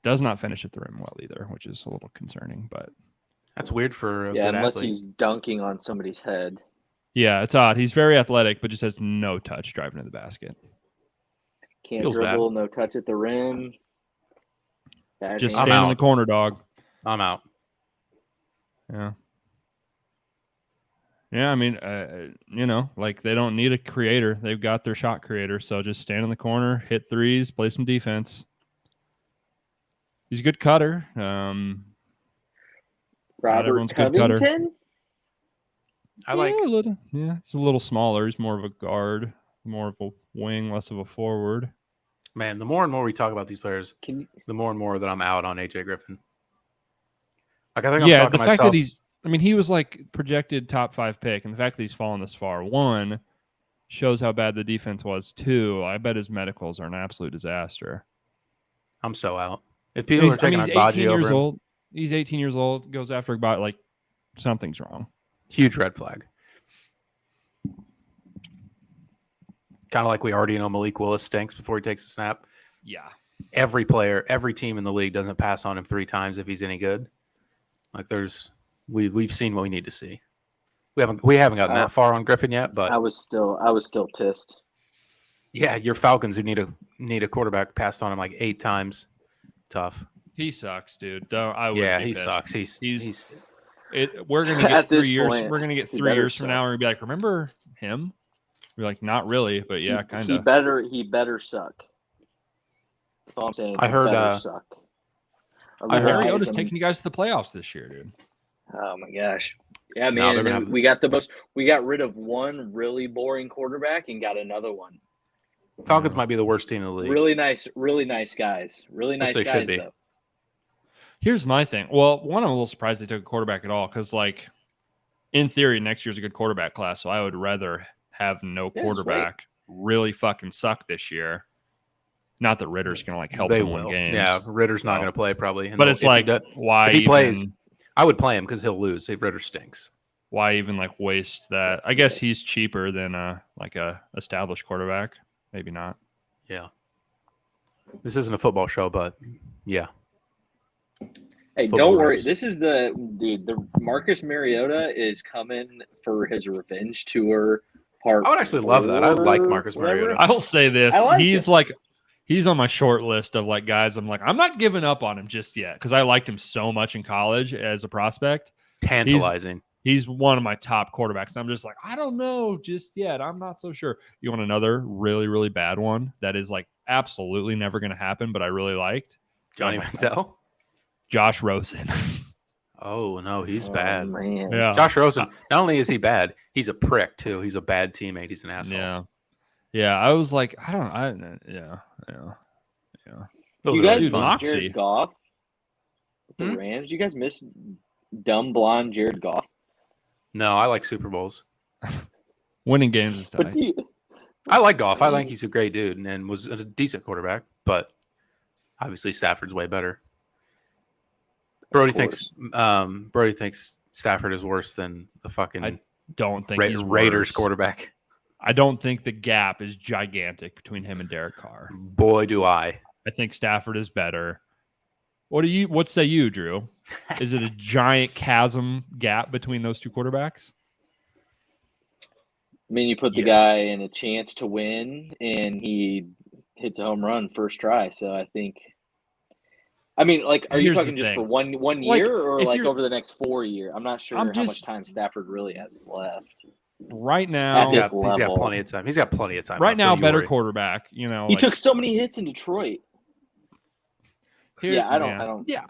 Does not finish at the rim well either, which is a little concerning, but that's weird for a good unless athlete. He's dunking on somebody's head. Yeah, it's odd. He's very athletic, but just has no touch driving to the basket. Can't dribble, no touch at the rim. Just stand in the corner, dog. I'm out. Yeah. Yeah, I mean, like they don't need a creator. They've got their shot creator, so just stand in the corner, hit threes, play some defense. He's a good cutter. Robert Covington? I like. Yeah, he's a little smaller. He's more of a guard, more of a wing, less of a forward. Man, the more and more we talk about these players, the more and more that I'm out on AJ Griffin. Like I think I'm talking the fact that he was like projected top 5 pick, and the fact that he's fallen this far, 1, shows how bad the defense was. 2, I bet his medicals are an absolute disaster. I'm so out. If people are taking Agbaji over old, he's 18 years old, goes after Agbaji, like something's wrong. Huge red flag. Kind of like we already know Malik Willis stinks before he takes a snap. Yeah. Every player, every team in the league doesn't pass on him 3 times if he's any good. Like we've seen what we need to see. We haven't gotten that far on Griffin yet, but I was still pissed. Yeah, your Falcons who need a quarterback passed on him like 8 times. Tough. He sucks, dude. He sucks. We're gonna get 3 years. We're gonna get 3 years from now. We're gonna be like, remember him? We're like, not really, but yeah, kind of. He better suck. That's all I'm saying. I heard. Suck. I heard Mariota's taking you guys to the playoffs this year, dude. Oh my gosh. Yeah, man. We got rid of one really boring quarterback and got another one. Falcons might be the worst team in the league. Really nice guys. Really nice they should guys, be. though. Here's my thing. Well, one, I'm a little surprised they took a quarterback at all because, like, in theory, next year's a good quarterback class. So I would rather have no quarterback really fucking suck this year. Not that Ritter's going to, like, help them win games. Yeah, Ritter's not going to play probably. But it's like, why if he even, plays, I would play him because he'll lose. If Ritter stinks. Why even, like, waste that? I guess he's cheaper than, like, a established quarterback. Maybe not. Yeah. This isn't a football show, but yeah. Hey, don't worry. This is the Marcus Mariota is coming for his revenge tour. I would actually love that. I like Marcus Mariota. I'll say this. He's he's on my short list of like guys. I'm like, I'm not giving up on him just yet because I liked him so much in college as a prospect. Tantalizing. He's one of my top quarterbacks. I'm just like, I don't know just yet. I'm not so sure. You want another really, really bad one that is like absolutely never going to happen, but I really liked? Johnny Manziel? Josh Rosen. Oh, no, he's bad. Man. Yeah. Josh Rosen, not only is he bad, he's a prick, too. He's a bad teammate. He's an asshole. Yeah. Yeah, I was like, yeah. Those You are guys really fun. miss Jared Goff? The Rams? You guys miss dumb blonde Jared Goff? No, I like Super Bowls. Winning games is tight. I like Goff. I think he's a great dude and was a decent quarterback, but obviously Stafford's way better. Brody thinks Stafford is worse than the fucking I don't think he's Raiders worse. quarterback. I don't think the gap is gigantic between him and Derek Carr. Boy, do I. I think Stafford is better. What say you, Drew? Is it a giant chasm gap between those two quarterbacks? I mean, you put the guy in a chance to win, and he hits a home run first try. So I think. I mean, like, are you talking just for one year, or like over the next 4 years? I'm not sure how much time Stafford really has left. Right now, he's got plenty of time. He's got plenty of time. Right now, better quarterback. You know, he took so many hits in Detroit. I don't. Yeah,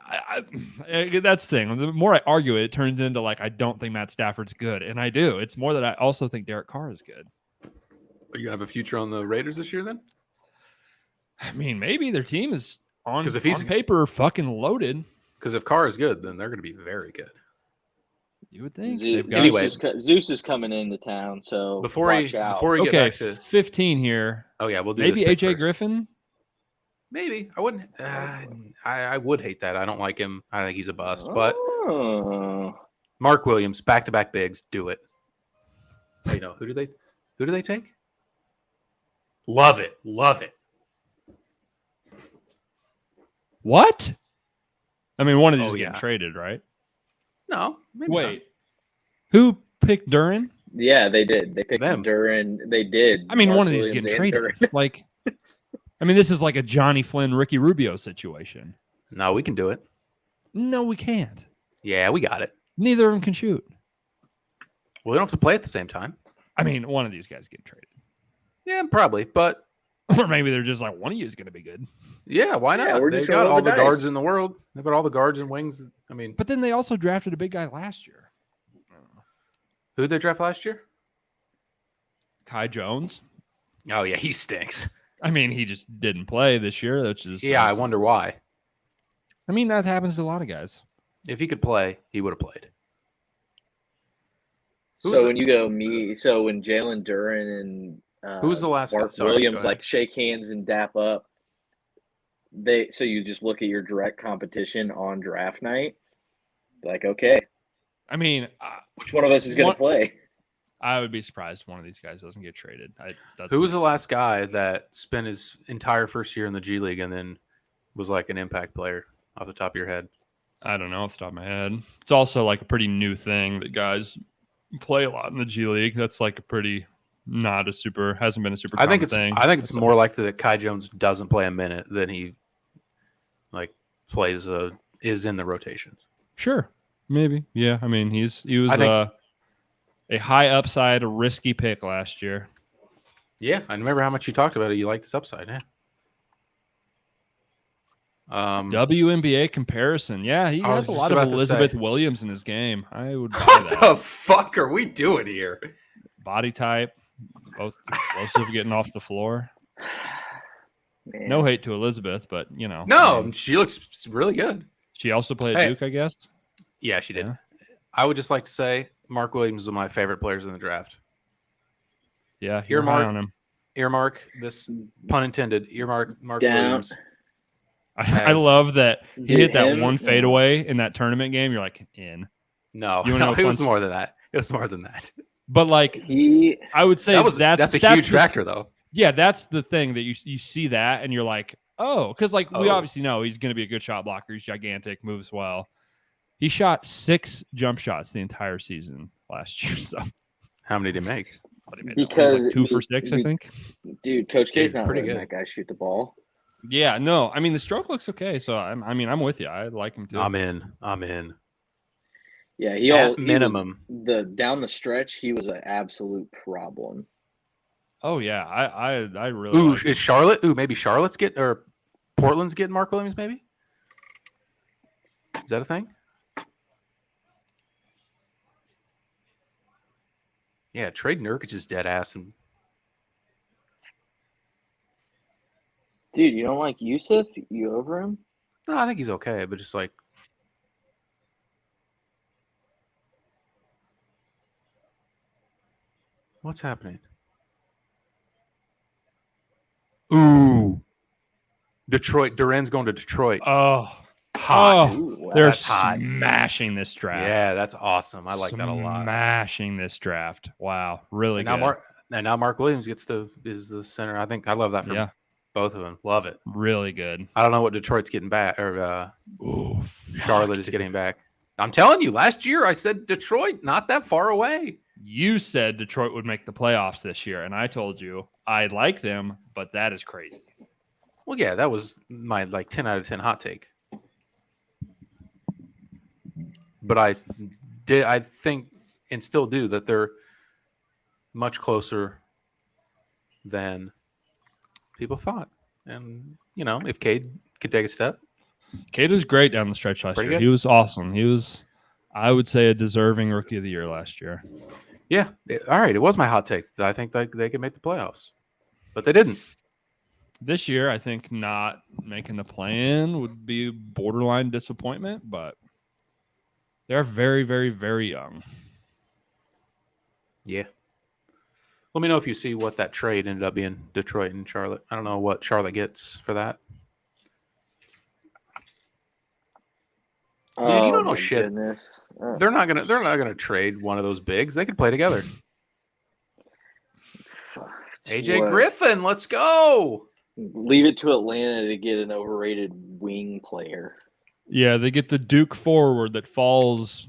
that's the thing. The more I argue it turns into like I don't think Matt Stafford's good, and I do. It's more that I also think Derek Carr is good. Are you gonna have a future on the Raiders this year? Then, I mean, maybe their team is on he's paper fucking loaded. Because if Carr is good, then they're going to be very good. You would think. Zeus is coming into town, so watch out. Before we get back to 15 here. Oh yeah, we'll do maybe this AJ Griffin. Maybe I wouldn't. I would hate that. I don't like him. I think he's a bust. But Mark Williams, back-to-back bigs, do it. You know who do they take? Love it. What? I mean, one of these is getting traded, right? No. Maybe Wait. not. Who picked Duran? Yeah, they did. They picked Duran. They did. I mean, Mark one of these is Williams getting traded. Duran. Like, I mean, this is like a Johnny Flynn, Ricky Rubio situation. No, we can do it. No, we can't. Yeah, we got it. Neither of them can shoot. Well, they don't have to play at the same time. I mean, one of these guys getting traded. Yeah, probably. But or maybe they're just like, one of you is going to be good. Yeah, why not? Yeah, They've got all the guards in the world. They've got all the guards and wings. I mean, but then they also drafted a big guy last year. Who did they draft last year? Kai Jones. Oh yeah, he stinks. I mean, he just didn't play this year. That's just I wonder why. I mean, that happens to a lot of guys. If he could play, he would have played. So when when Jalen Duran and who's the last Mark Williams like shake hands and dap up, so you just look at your direct competition on draft night, like, okay, I mean, which one of us is going to play? I would be surprised if one of these guys doesn't get traded. Who was the last guy that spent his entire first year in the G League and then was like an impact player off the top of your head? I don't know off the top of my head. It's also like a pretty new thing that guys play a lot in the G League. That's like a pretty hasn't been a super common thing. I think it's more likely that Kai Jones doesn't play a minute than he like is in the rotation. Sure. Maybe. Yeah. I mean, he was a high upside, risky pick last year. Yeah, I remember how much you talked about it. You liked this upside, yeah. WNBA comparison. Yeah, he has a lot of Elizabeth Williams in his game. I would buy what that. the fuck are we doing here? Body type, both explosive getting off the floor. Man. No hate to Elizabeth, but you know. No, I mean, she looks really good. she also played at Hey. Duke, I guess. Yeah, she did. Yeah. I would just like to say Mark Williams is one of my favorite players in the draft. Yeah, you're high on him. Earmark this, pun intended. Earmark Mark Down. Williams. I love that he Dude, hit that him- one no. fadeaway in that tournament game. You're like, in. No, You wanna know it was fun more than that. It was more than that. But like, He I would say That's a huge factor, though. Yeah, that's the thing that you see that and you're like, oh, because like we Oh. obviously know he's going to be a good shot blocker. He's gigantic, moves well. He shot 6 jump shots the entire season last year. So How many did he make? because like 2 for 6, I think. dude, Coach K's Dude, not pretty letting good. that guy shoot the ball. Yeah, no, I mean the stroke looks okay. So I'm with you. I like him too. I'm in. Yeah, At minimum. Down the stretch, he was an absolute problem. Oh yeah, I really. Ooh, like him. is Charlotte? Ooh, maybe Charlotte's or Portland's getting Mark Williams. Maybe. Is that a thing? Yeah, trade Nurkic's dead ass and Dude, you don't like Yusuf? You over him? no, I think he's okay, but just like what's happening? Ooh. Detroit. Duran's going to Detroit. Oh, Hot. oh, Ooh, wow. they're That's hot. smashing this draft. Yeah, that's awesome. I like that a lot. Smashing this draft. Wow, really And good. now Mark Williams is the center. I think I love that for Yeah, both of them. Love it. really good. I don't know what Detroit's getting back or Charlotte is getting back. I'm telling you, last year I said Detroit, not that far away. You said Detroit would make the playoffs this year, and I told you I like them, but that is crazy. Well, yeah, that was my 10 out of 10 hot take. But I think and still do that they're much closer than people thought. And, if Cade could take a step. Cade was great down the stretch last Pretty year. good. He was awesome. He was, I would say, a deserving rookie of the year last year. Yeah. All right. It was my hot take. I think they could make the playoffs. But they didn't. This year, I think not making the play-in would be borderline disappointment, but they're very, very, very young. Yeah. Let me know if you see what that trade ended up being, Detroit and Charlotte. I don't know what Charlotte gets for that. Man, you don't know my shit. Goodness. Oh, They're not gonna trade one of those bigs. They could play together. fuck. AJ What? Griffin, let's go. Leave it to Atlanta to get an overrated wing player. Yeah, they get the Duke forward that falls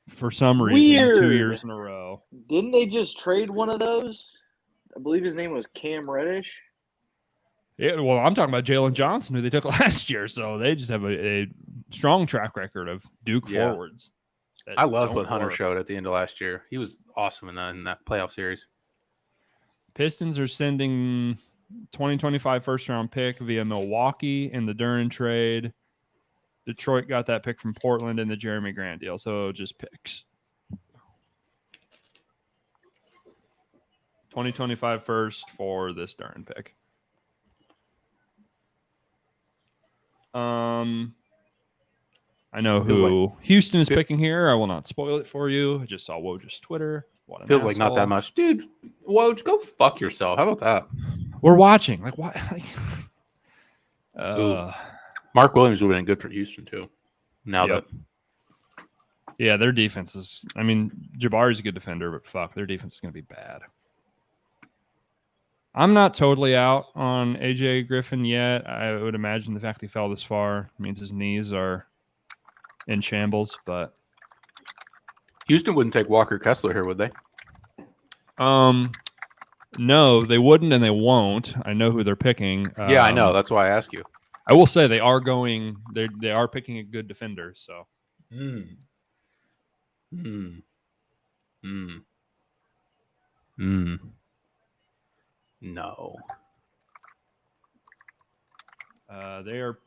for some reason 2 Weird. years in a row. Didn't they just trade one of those? I believe his name was Cam Reddish. Yeah, well, I'm talking about Jalen Johnson, who they took last year. So they just have a strong track record of Duke Yeah. forwards. that I loved don't what Hunter work. showed at the end of last year. He was awesome in that playoff series. Pistons are sending 2025 first-round pick via Milwaukee in the Duran trade. Detroit got that pick from Portland in the Jeremy Grant deal, so just picks. 2025 first for this Duran pick. I know Feels who Houston is picking here. I will not spoil it for you. I just saw Woj's Twitter. What an Feels like not that asshole. much. Dude, Woj, go fuck yourself. How about that? We're watching. Like what? Like, Mark Williams would have been good for Houston, too. Now Yep. Yeah, their defense is. I mean, Jabari's a good defender, but fuck, their defense is going to be bad. I'm not totally out on AJ Griffin yet. I would imagine the fact he fell this far means his knees are in shambles, but Houston wouldn't take Walker Kessler here, would they? no, they wouldn't and they won't. I know who they're picking. Yeah, I know. That's why I ask you. I will say they are going. They are picking a good defender. So No. they are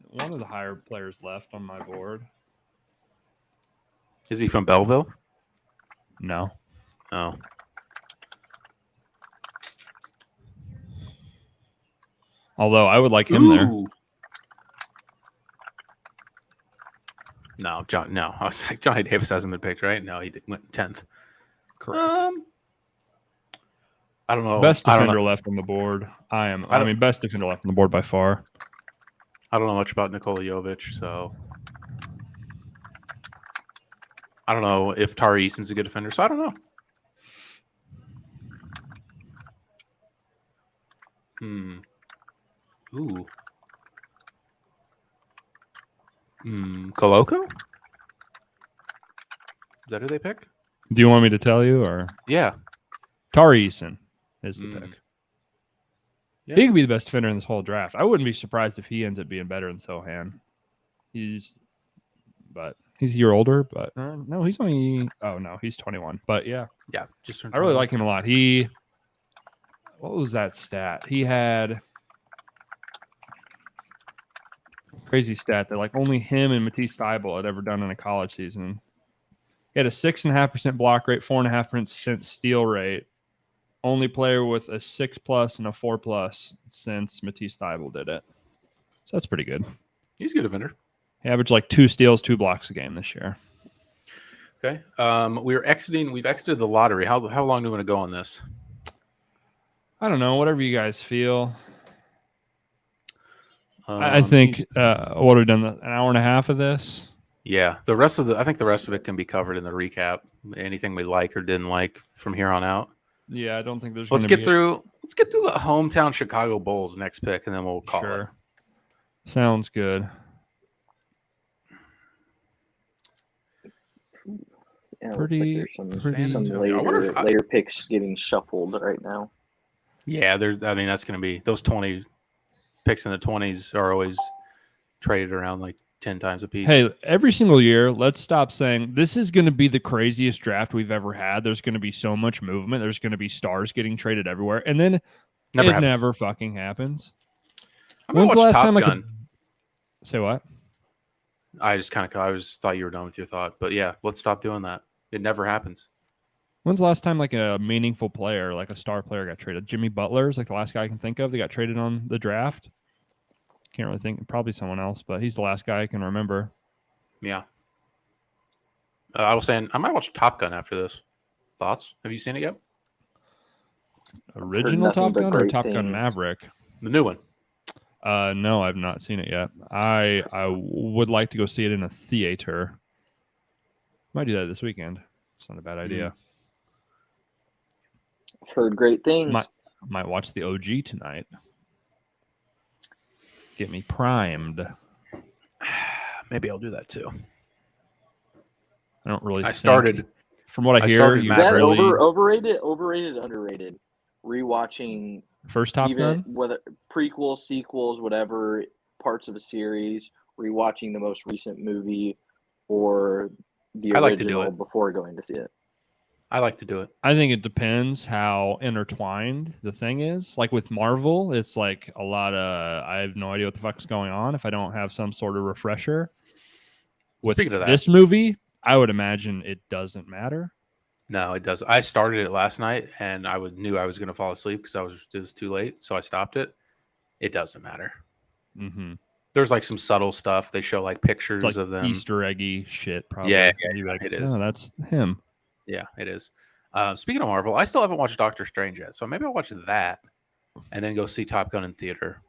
one of the higher players left on my board. Is he from Belleville? No. Oh. Although I would like him there. No, John. No, I was like Johnny Davis hasn't been picked, right? No, he went 10th. Correct. I don't know. Best I don't defender know. left on the board. I don't- mean, best defender left on the board by far. I don't know much about Nikola Jovic, so I don't know if Tari Eason's a good defender. So I don't know. Ooh. Koloko? Is that who they pick? Do you want me to tell you, or Yeah. Tari Eason is the pick? Yeah. He could be the best defender in this whole draft. I wouldn't be surprised if he ends up being better than Sohan. He's a year older, but no, he's only. Oh no, he's 21. But yeah, Yeah. Just I really like him a lot. What was that stat? He had crazy stat that like only him and Matisse Thybulle had ever done in a college season. He had a 6.5% block rate, 4.5% steal rate. Only player with a 6+ and a 4+ since Matisse Thybulle did it. So that's pretty good. He's a good defender. He averaged like 2 steals, 2 blocks a game this year. Okay. We've exited the lottery. How long do we want to go on this? I don't know. Whatever you guys feel. I think what have we done? An hour and a half of this? Yeah. I think the rest of it can be covered in the recap. Anything we like or didn't like from here on out. Yeah, I don't think there's. Let's get through the hometown Chicago Bulls next pick, and then we'll call it. Sounds good. Yeah, Pretty. Some later picks getting shuffled right now. Yeah, that's going to be those 20 picks in the 20s are always traded around like 10 times a piece. Hey, every single year, let's stop saying this is going to be the craziest draft we've ever had. There's going to be so much movement. There's going to be stars getting traded everywhere, and then never fucking happens. When's the last time I say what? I thought you were done with your thought, but yeah, let's stop doing that. It never happens. When's the last time like a meaningful player, like a star player, got traded? Jimmy Butler's like the last guy I can think of that got traded on the draft. Can't really think. Probably someone else, but he's the last guy I can remember. Yeah. I was saying I might watch Top Gun after this. Thoughts? Have you seen it yet? Original Top Gun or Top Gun Maverick? The new one. No, I've not seen it yet. I would like to go see it in a theater. Might do that this weekend. It's not a bad idea. I've heard great things. Might watch the OG tonight. Get me primed. Maybe I'll do that too. I don't really. From what I hear, is that overrated, underrated? Rewatching first Top Gun, whether prequels, sequels, whatever parts of a series, rewatching the most recent movie or the original before going to see it. I like to do it. I think it depends how intertwined the thing is. Like with Marvel, it's like a lot of I have no idea what the fuck's going on if I don't have some sort of refresher. With this movie, I would imagine it doesn't matter. No, it does. I started it last night, and I knew I was going to fall asleep because it was too late, so I stopped it. It doesn't matter. Mm-hmm. There's like some subtle stuff. They show like pictures of them. Easter eggy shit, probably. Yeah, like, it is. Oh, that's him. Yeah, it is. Speaking of Marvel, I still haven't watched Doctor Strange yet, so maybe I'll watch that and then go see Top Gun in theater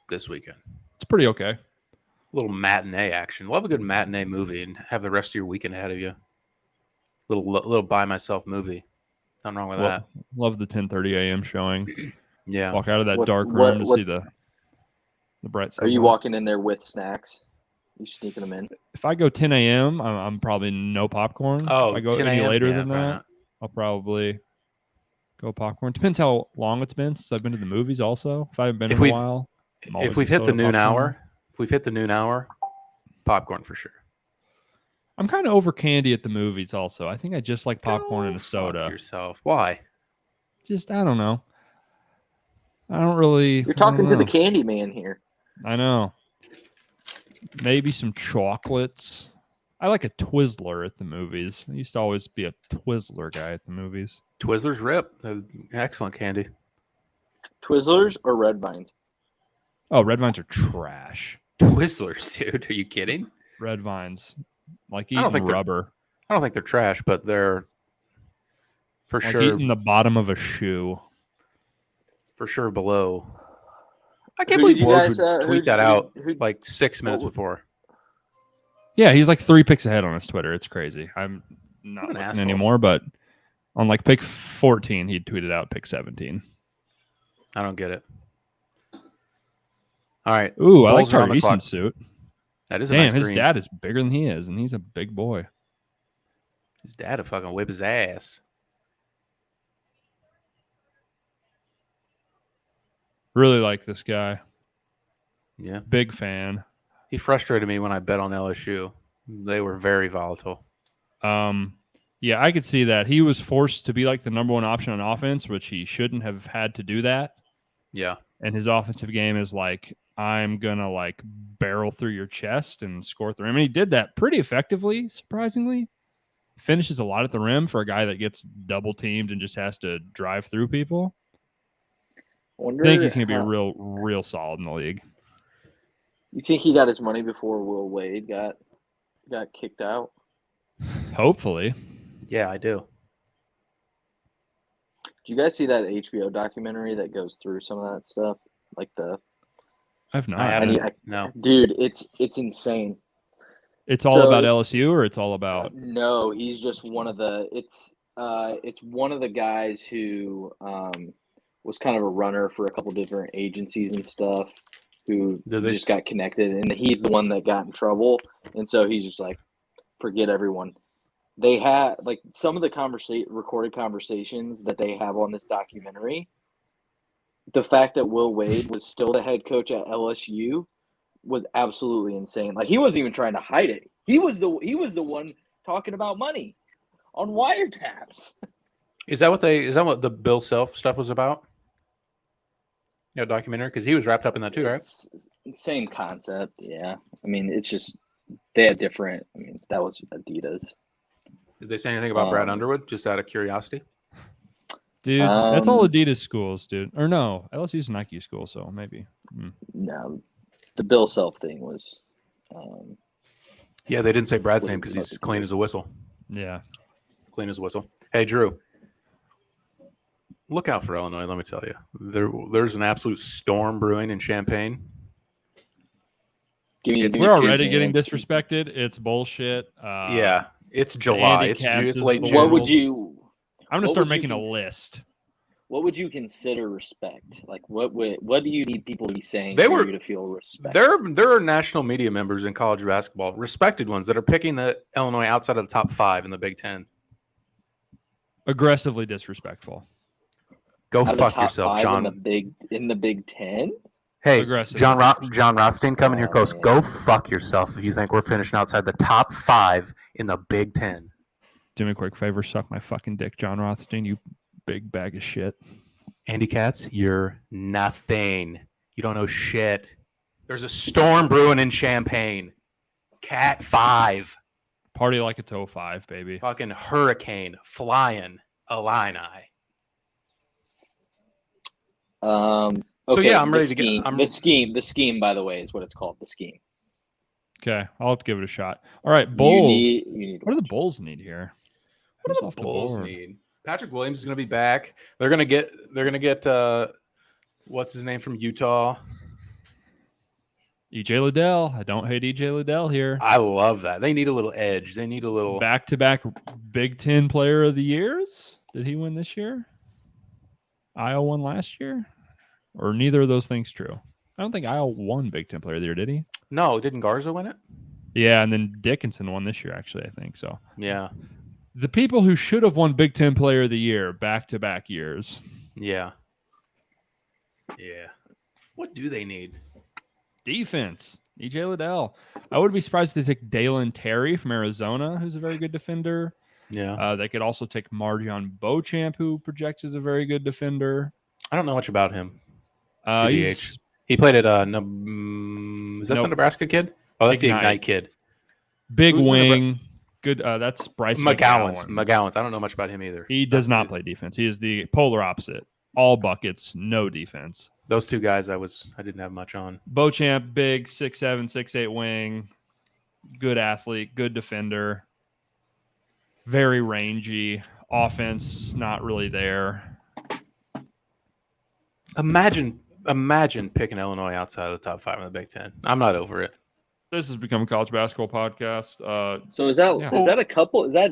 this weekend. It's pretty okay. A little matinee action. Love a good matinee movie and have the rest of your weekend ahead of you. Little by myself movie. Nothing wrong with that. Love the 10:30 a.m. showing. Yeah. Walk out of that dark room to see the bright side. Are you walking in there with snacks? You sneaking them in? If I go 10 a.m., I'm probably no popcorn. Oh, if I go any later than that, I'll probably go popcorn. Depends how long it's been since I've been to the movies. Also, if I haven't been in a while, if we've hit the noon hour, popcorn for sure. I'm kind of over candy at the movies. Also, I think I just like popcorn and a soda. Fuck yourself. Why? Just I don't know. I don't really. You're talking to the candy man here. I know. Maybe some chocolates. I like a Twizzler at the movies. I used to always be a Twizzler guy at the movies. Twizzlers rip. They're excellent candy. Twizzlers or Red Vines? Oh, red vines are trash. Twizzlers, dude. Are you kidding? Red vines, like I don't eating think they're- rubber, I don't think they're trash, but they're for like sure eating the bottom of a shoe. below. I can't Who did believe you Woj guys, would tweet that out who- like 6 minutes before. Yeah, he's like 3 picks ahead on his Twitter. It's crazy. I'm not What an looking asshole. anymore, but on like pick 14, he tweeted out pick 17. I don't get it. All right. Ooh, I like Bulls are on the Tari clock. Eason's suit. That is a Damn, nice his green. dad is bigger than he is, and he's a big boy. His dad would fucking whip his ass. Really like this guy. Yeah. Big fan. He frustrated me when I bet on LSU. They were very volatile. Yeah, I could see that. He was forced to be like the number one option on offense, which he shouldn't have had to do that. Yeah. And his offensive game is like, I'm gonna like barrel through your chest and score through him. And he did that pretty effectively, surprisingly. Finishes a lot at the rim for a guy that gets double teamed and just has to drive through people. I think he's gonna be real solid in the league. You think he got his money before Will Wade got kicked out? Hopefully. Yeah, I do. Do you guys see that HBO documentary that goes through some of that stuff? Like I've not. I haven't. I- No. dude, it's insane. It's all So- about LSU, or it's all about No, he's just one of the. It's one of the guys who was kind of a runner for a couple different agencies and stuff. Who Did they just got connected, and he's the one that got in trouble, and so he's just like, forget everyone. They had like some of the recorded conversations that they have on this documentary. The fact that Will Wade was still the head coach at LSU was absolutely insane. Like he wasn't even trying to hide it. He was the one talking about money on wiretaps. Is that what the Bill Self stuff was about? Yeah, documentary, because he was wrapped up in that too, right? Same concept, yeah. I mean, it's just they had different. I mean, that was Adidas. Did they say anything about Brad Underwood? Just out of curiosity. dude. That's all Adidas schools, dude. Or no, LSU's a Nike school, so maybe. No, the Bill Self thing was. Yeah, they didn't say Brad's name because he's clean as a whistle. Yeah. Clean as a whistle. Hey, Drew. Look out for Illinois, let me tell you. There's an absolute storm brewing in Champaign. We're already getting disrespected. It's bullshit. Yeah, it's July. It's late June. What would you? I'm gonna start making a list. What would you consider respect? Like, what do you need people to be saying for you to feel respect? There are national media members in college basketball, respected ones, that are picking the Illinois outside of the top 5 in the Big Ten. Aggressively disrespectful. Go fuck yourself, John. In the Big Ten. Hey, John Rothstein, coming here close. Go fuck yourself if you think we're finishing outside the top 5 in the Big Ten. Do me a quick favor, suck my fucking dick, John Rothstein, you big bag of shit. Andy Katz, you're nothing. You don't know shit. There's a storm brewing in Champaign. Cat 5. Party like it's 05, baby. Fucking hurricane flying Illini. Okay, so yeah, I'm ready to get the scheme. The scheme, by the way, is what it's called. The scheme. Okay, I'll have to give it a shot. All right, Bulls. What do the Bulls need here? What do the Bulls need? Patrick Williams is going to be back. They're going to get what's his name from Utah? EJ Liddell. I don't hate EJ Liddell here. I love that. They need a little edge. They need a little back-to-back Big Ten Player of the Years. Did he win this year? Iowa won last year? Or neither of those things true? I don't think Iowa won Big Ten Player of the Year, did he? No, didn't Garza win it? Yeah, and then Dickinson won this year, actually, I think so. Yeah. The people who should have won Big Ten Player of the Year back-to-back years. Yeah. Yeah. What do they need? Defense. EJ Liddell. I would be surprised if they take Dalen Terry from Arizona, who's a very good defender. Yeah. They could also take Marjon Beauchamp, who projects as a very good defender. I don't know much about him. He played at is that the Nebraska kid? Oh, that's the Ignite kid. Big wing. Good. That's Bryce McGowan's. I don't know much about him either. He does not play defense. He is the polar opposite. all buckets, no defense. Those two guys I didn't have much on. Beauchamp, big, 6'7", 6'8" wing, good athlete, good defender, very rangy. Offense, not really there. Imagine picking Illinois outside of the top 5 in the Big Ten. I'm not over it. This has become a college basketball podcast. So is that Yeah. is that a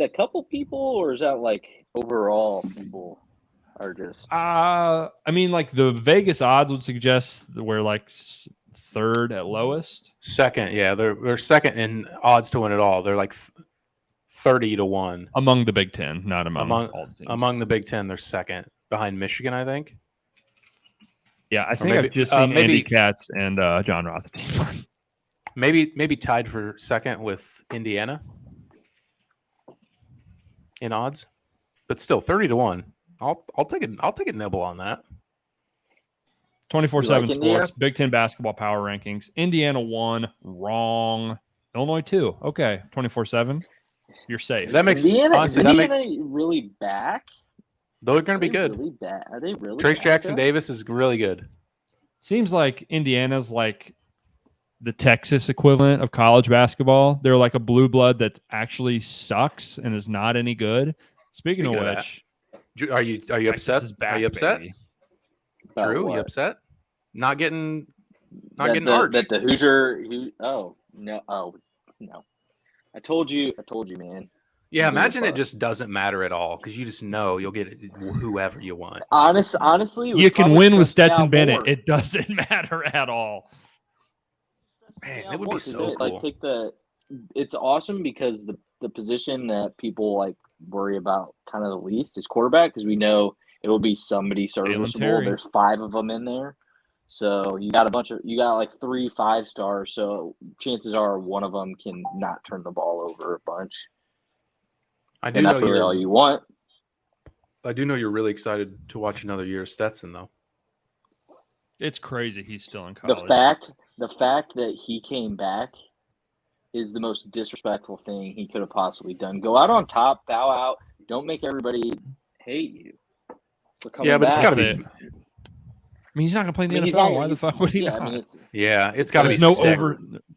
couple people, or is that like overall people are just? I mean, like the Vegas odds would suggest we're like third at lowest. Second, yeah, they're second in odds to win it all. They're like 30-1 Among the Big Ten, not among all the teams. Among the Big Ten, they're second behind Michigan, I think. Yeah, I think maybe- I've just seen maybe- Andy Katz and John Rothstein. Maybe tied for second with Indiana in odds, but still 30-1. I'll take a nibble on that. 24/7 You like Indiana? Sports, Big Ten basketball power rankings. Indiana 1, wrong. Illinois 2, okay. 24/7, you're safe. That makes Indiana, honestly, is that Indiana really back? they're going to be Are they good. Really bad? Are they really? Trace back, Jackson though? Davis is really good. Seems like Indiana's like the Texas equivalent of college basketball. They're like a blue blood that actually sucks and is not any good. Speaking of that, which, Are you Texas upset? is back, Are you upset? baby. About Drew, what? you upset? Not getting that Arch. the Hoosier. Oh no! I told you, man. Yeah, Hoosier imagine it bust. just doesn't matter at all because you just know you'll get whoever you want. Honestly, it would You can probably win with stress me Stetson out Bennett. more. It doesn't matter at all. Man, Yeah, it would more, be 'cause so Like cool. it's awesome because the position that people like worry about kind of the least is quarterback, because we know it'll be somebody serviceable. Terry. There's 5 of them in there, so you got like 3 5-stars. So chances are one of them can not turn the ball over a bunch, I do and know that's really all you're. you want. I do know you're really excited to watch another year of Stetson, though. It's crazy he's still in The college. fact that he came back is the most disrespectful thing he could have possibly done. Go out on top, bow out. Don't make everybody hate you. For coming Yeah, but it's back. got to be. I mean, he's not going to play in the I mean, he's NFL. not- Why the fuck would he Yeah, not? I mean, it's Yeah, it's got to be there's no sick.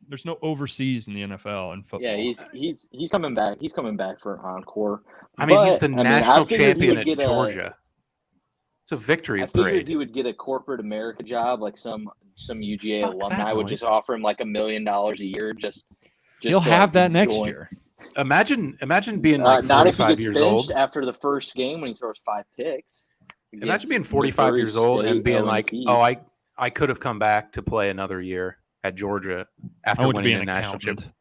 there's no overseas in the NFL and football. yeah. He's coming back. He's coming back for an encore. I mean, he's But, the I national figured he champion would at get Georgia. It's a victory I figured parade. he would get a corporate America job, like some UGA Fuck alumni that would just noise. offer him like $1 million a year. Just He'll to, have like, that next join. year. Imagine being like Not if he 45 gets years benched old. after the first game when he throws 5 picks. Imagine being against 45 Missouri years old and State, being like, O&T. oh, I could have come back to play another year at Georgia I after want to be winning an a national championship. accountant.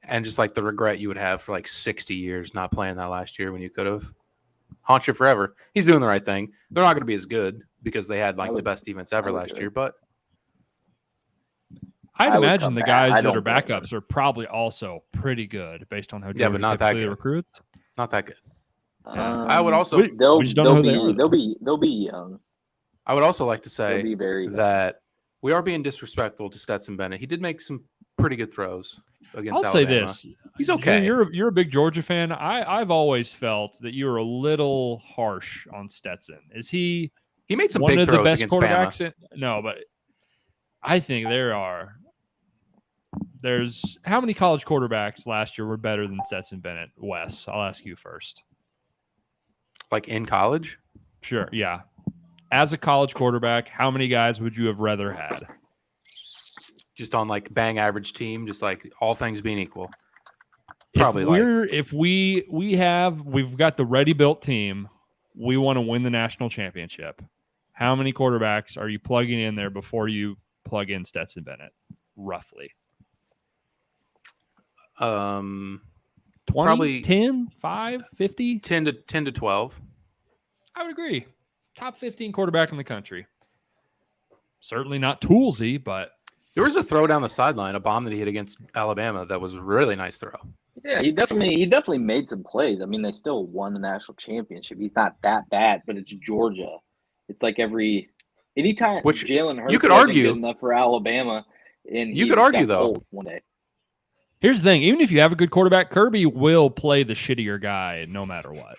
And just like the regret you would have for like 60 years not playing that last year when you could have. Haunt you forever. He's doing the right thing. They're not going to be as good because they had like the best defense ever would last do year, it. but I'd I would imagine come the back. guys I that are don't blame him. backups are probably also pretty good based on how Yeah, but Georgia not that typically good. recruits. not that good. I would also We just don't know who they are, though. They'll be young. I would also like to They'll say be very young. that we are being disrespectful to Stetson Bennett. He did make some pretty good throws against I'll say Alabama. this. He's okay. June, you're a big Georgia fan. I've always felt that you were a little harsh on Stetson. Is he He made some one big of the throws best against quarterbacks? Bama. No, but I think there's how many college quarterbacks last year were better than Stetson Bennett? Wes, I'll ask you first. Like in college? Sure, yeah. As a college quarterback, how many guys would you have rather had? Just on like bang average team, just like all things being equal. Probably If we've got the ready built team, we want to win the national championship. How many quarterbacks are you plugging in there before you plug in Stetson Bennett? Roughly. 20, Probably 10, 5, 50? 10 to 12. I would agree. Top 15 quarterback in the country. Certainly not toolsy, but There was a throw down the sideline, a bomb that he hit against Alabama that was a really nice throw. Yeah, he definitely made some plays. I mean, they still won the national championship. He's not that bad, but it's Georgia. It's like anytime Which Jalen Hurts you could wasn't argue- good enough for Alabama, and You he could just argue, got though. cold one day. here's the thing. Even if you have a good quarterback, Kirby will play the shittier guy no matter what.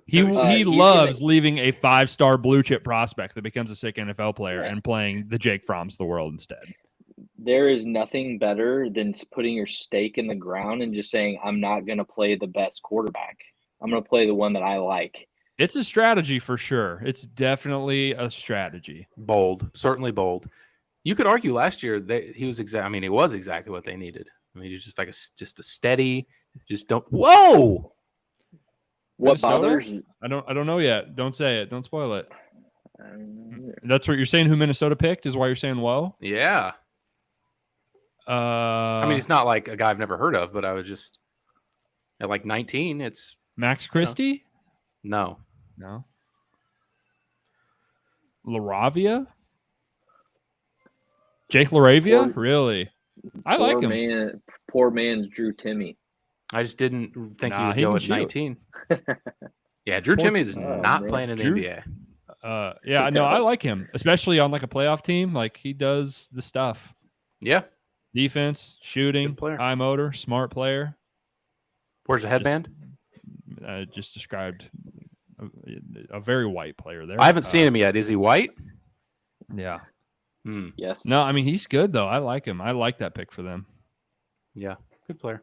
He he's loves gonna- leaving a 5-star blue chip prospect that becomes a sick NFL player Yeah. and playing the Jake Fromm's of the world instead. There is nothing better than putting your stake in the ground and just saying, I'm not going to play the best quarterback. I'm going to play the one that I like. It's a strategy for sure. It's definitely a strategy. Bold, certainly bold. You could argue last year that he was exact. I mean, it was exactly what they needed. I mean, he's just like just a steady, just don't. Whoa! What Minnesota? bothers? I don't know yet. Don't say it. Don't spoil it. I don't know either. That's what you're saying. Who Minnesota picked is why you're saying whoa. Yeah. I mean, it's not like a guy I've never heard of, but I was just at like 19. It's Max Christie. no. No. LaRavia? Jake LaRavia? Poor- really? I like him. Poor man's Drew Timmy. I just didn't think Nah, he he would go can at shoot. 19. Yeah, Drew Poor- Timmy's not man. playing in the Drew- NBA. Yeah, no, I like him, especially on like a playoff team. Like he does the stuff. Yeah. Defense, shooting, Good player. eye motor, smart player. Where's the headband? Just described a very white player there. I haven't seen him yet. Is he white? Yeah. Hmm. Yes. No, I mean he's good though. I like him. I like that pick for them. Yeah. Good player.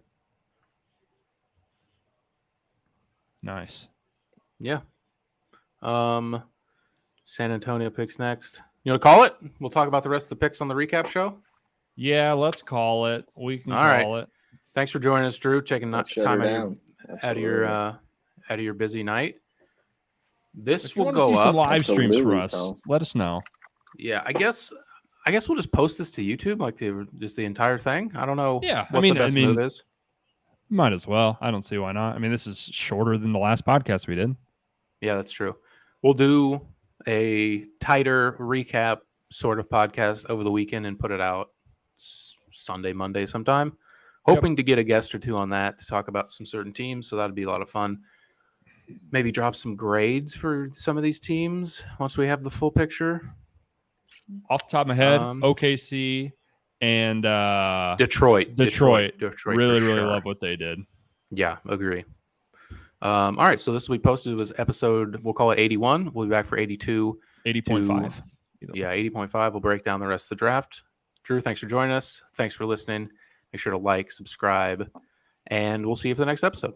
Nice. Yeah. San Antonio picks next. You want to call it? We'll talk about the rest of the picks on the recap show. Yeah, let's call it. We can All right. call it. Thanks for joining us, Drew. Taking Let's shut time her out down. of your busy night. This If you will want to go see some up. live streams for Absolutely, us, bro. let us know. Yeah, I guess we'll just post this to YouTube, like just the entire thing. I don't know. Yeah, what the best move is. Might as well. I don't see why not. I mean, this is shorter than the last podcast we did. Yeah, that's true. We'll do a tighter recap sort of podcast over the weekend and put it out Sunday, Monday sometime. Hoping to get a guest or two on that to talk about some certain teams. So that'd be a lot of fun. Maybe drop some grades for some of these teams once we have the full picture. Off the top of my head, Um, OKC and Detroit. really, for really sure. love what they did. Yeah, agree. All right, so this will be posted as episode, we'll call it 81. We'll be back for 82. 80.5. Yeah, 80.5. We'll break down the rest of the draft. Drew, thanks for joining us. Thanks for listening. Make sure to like, subscribe, and we'll see you for the next episode.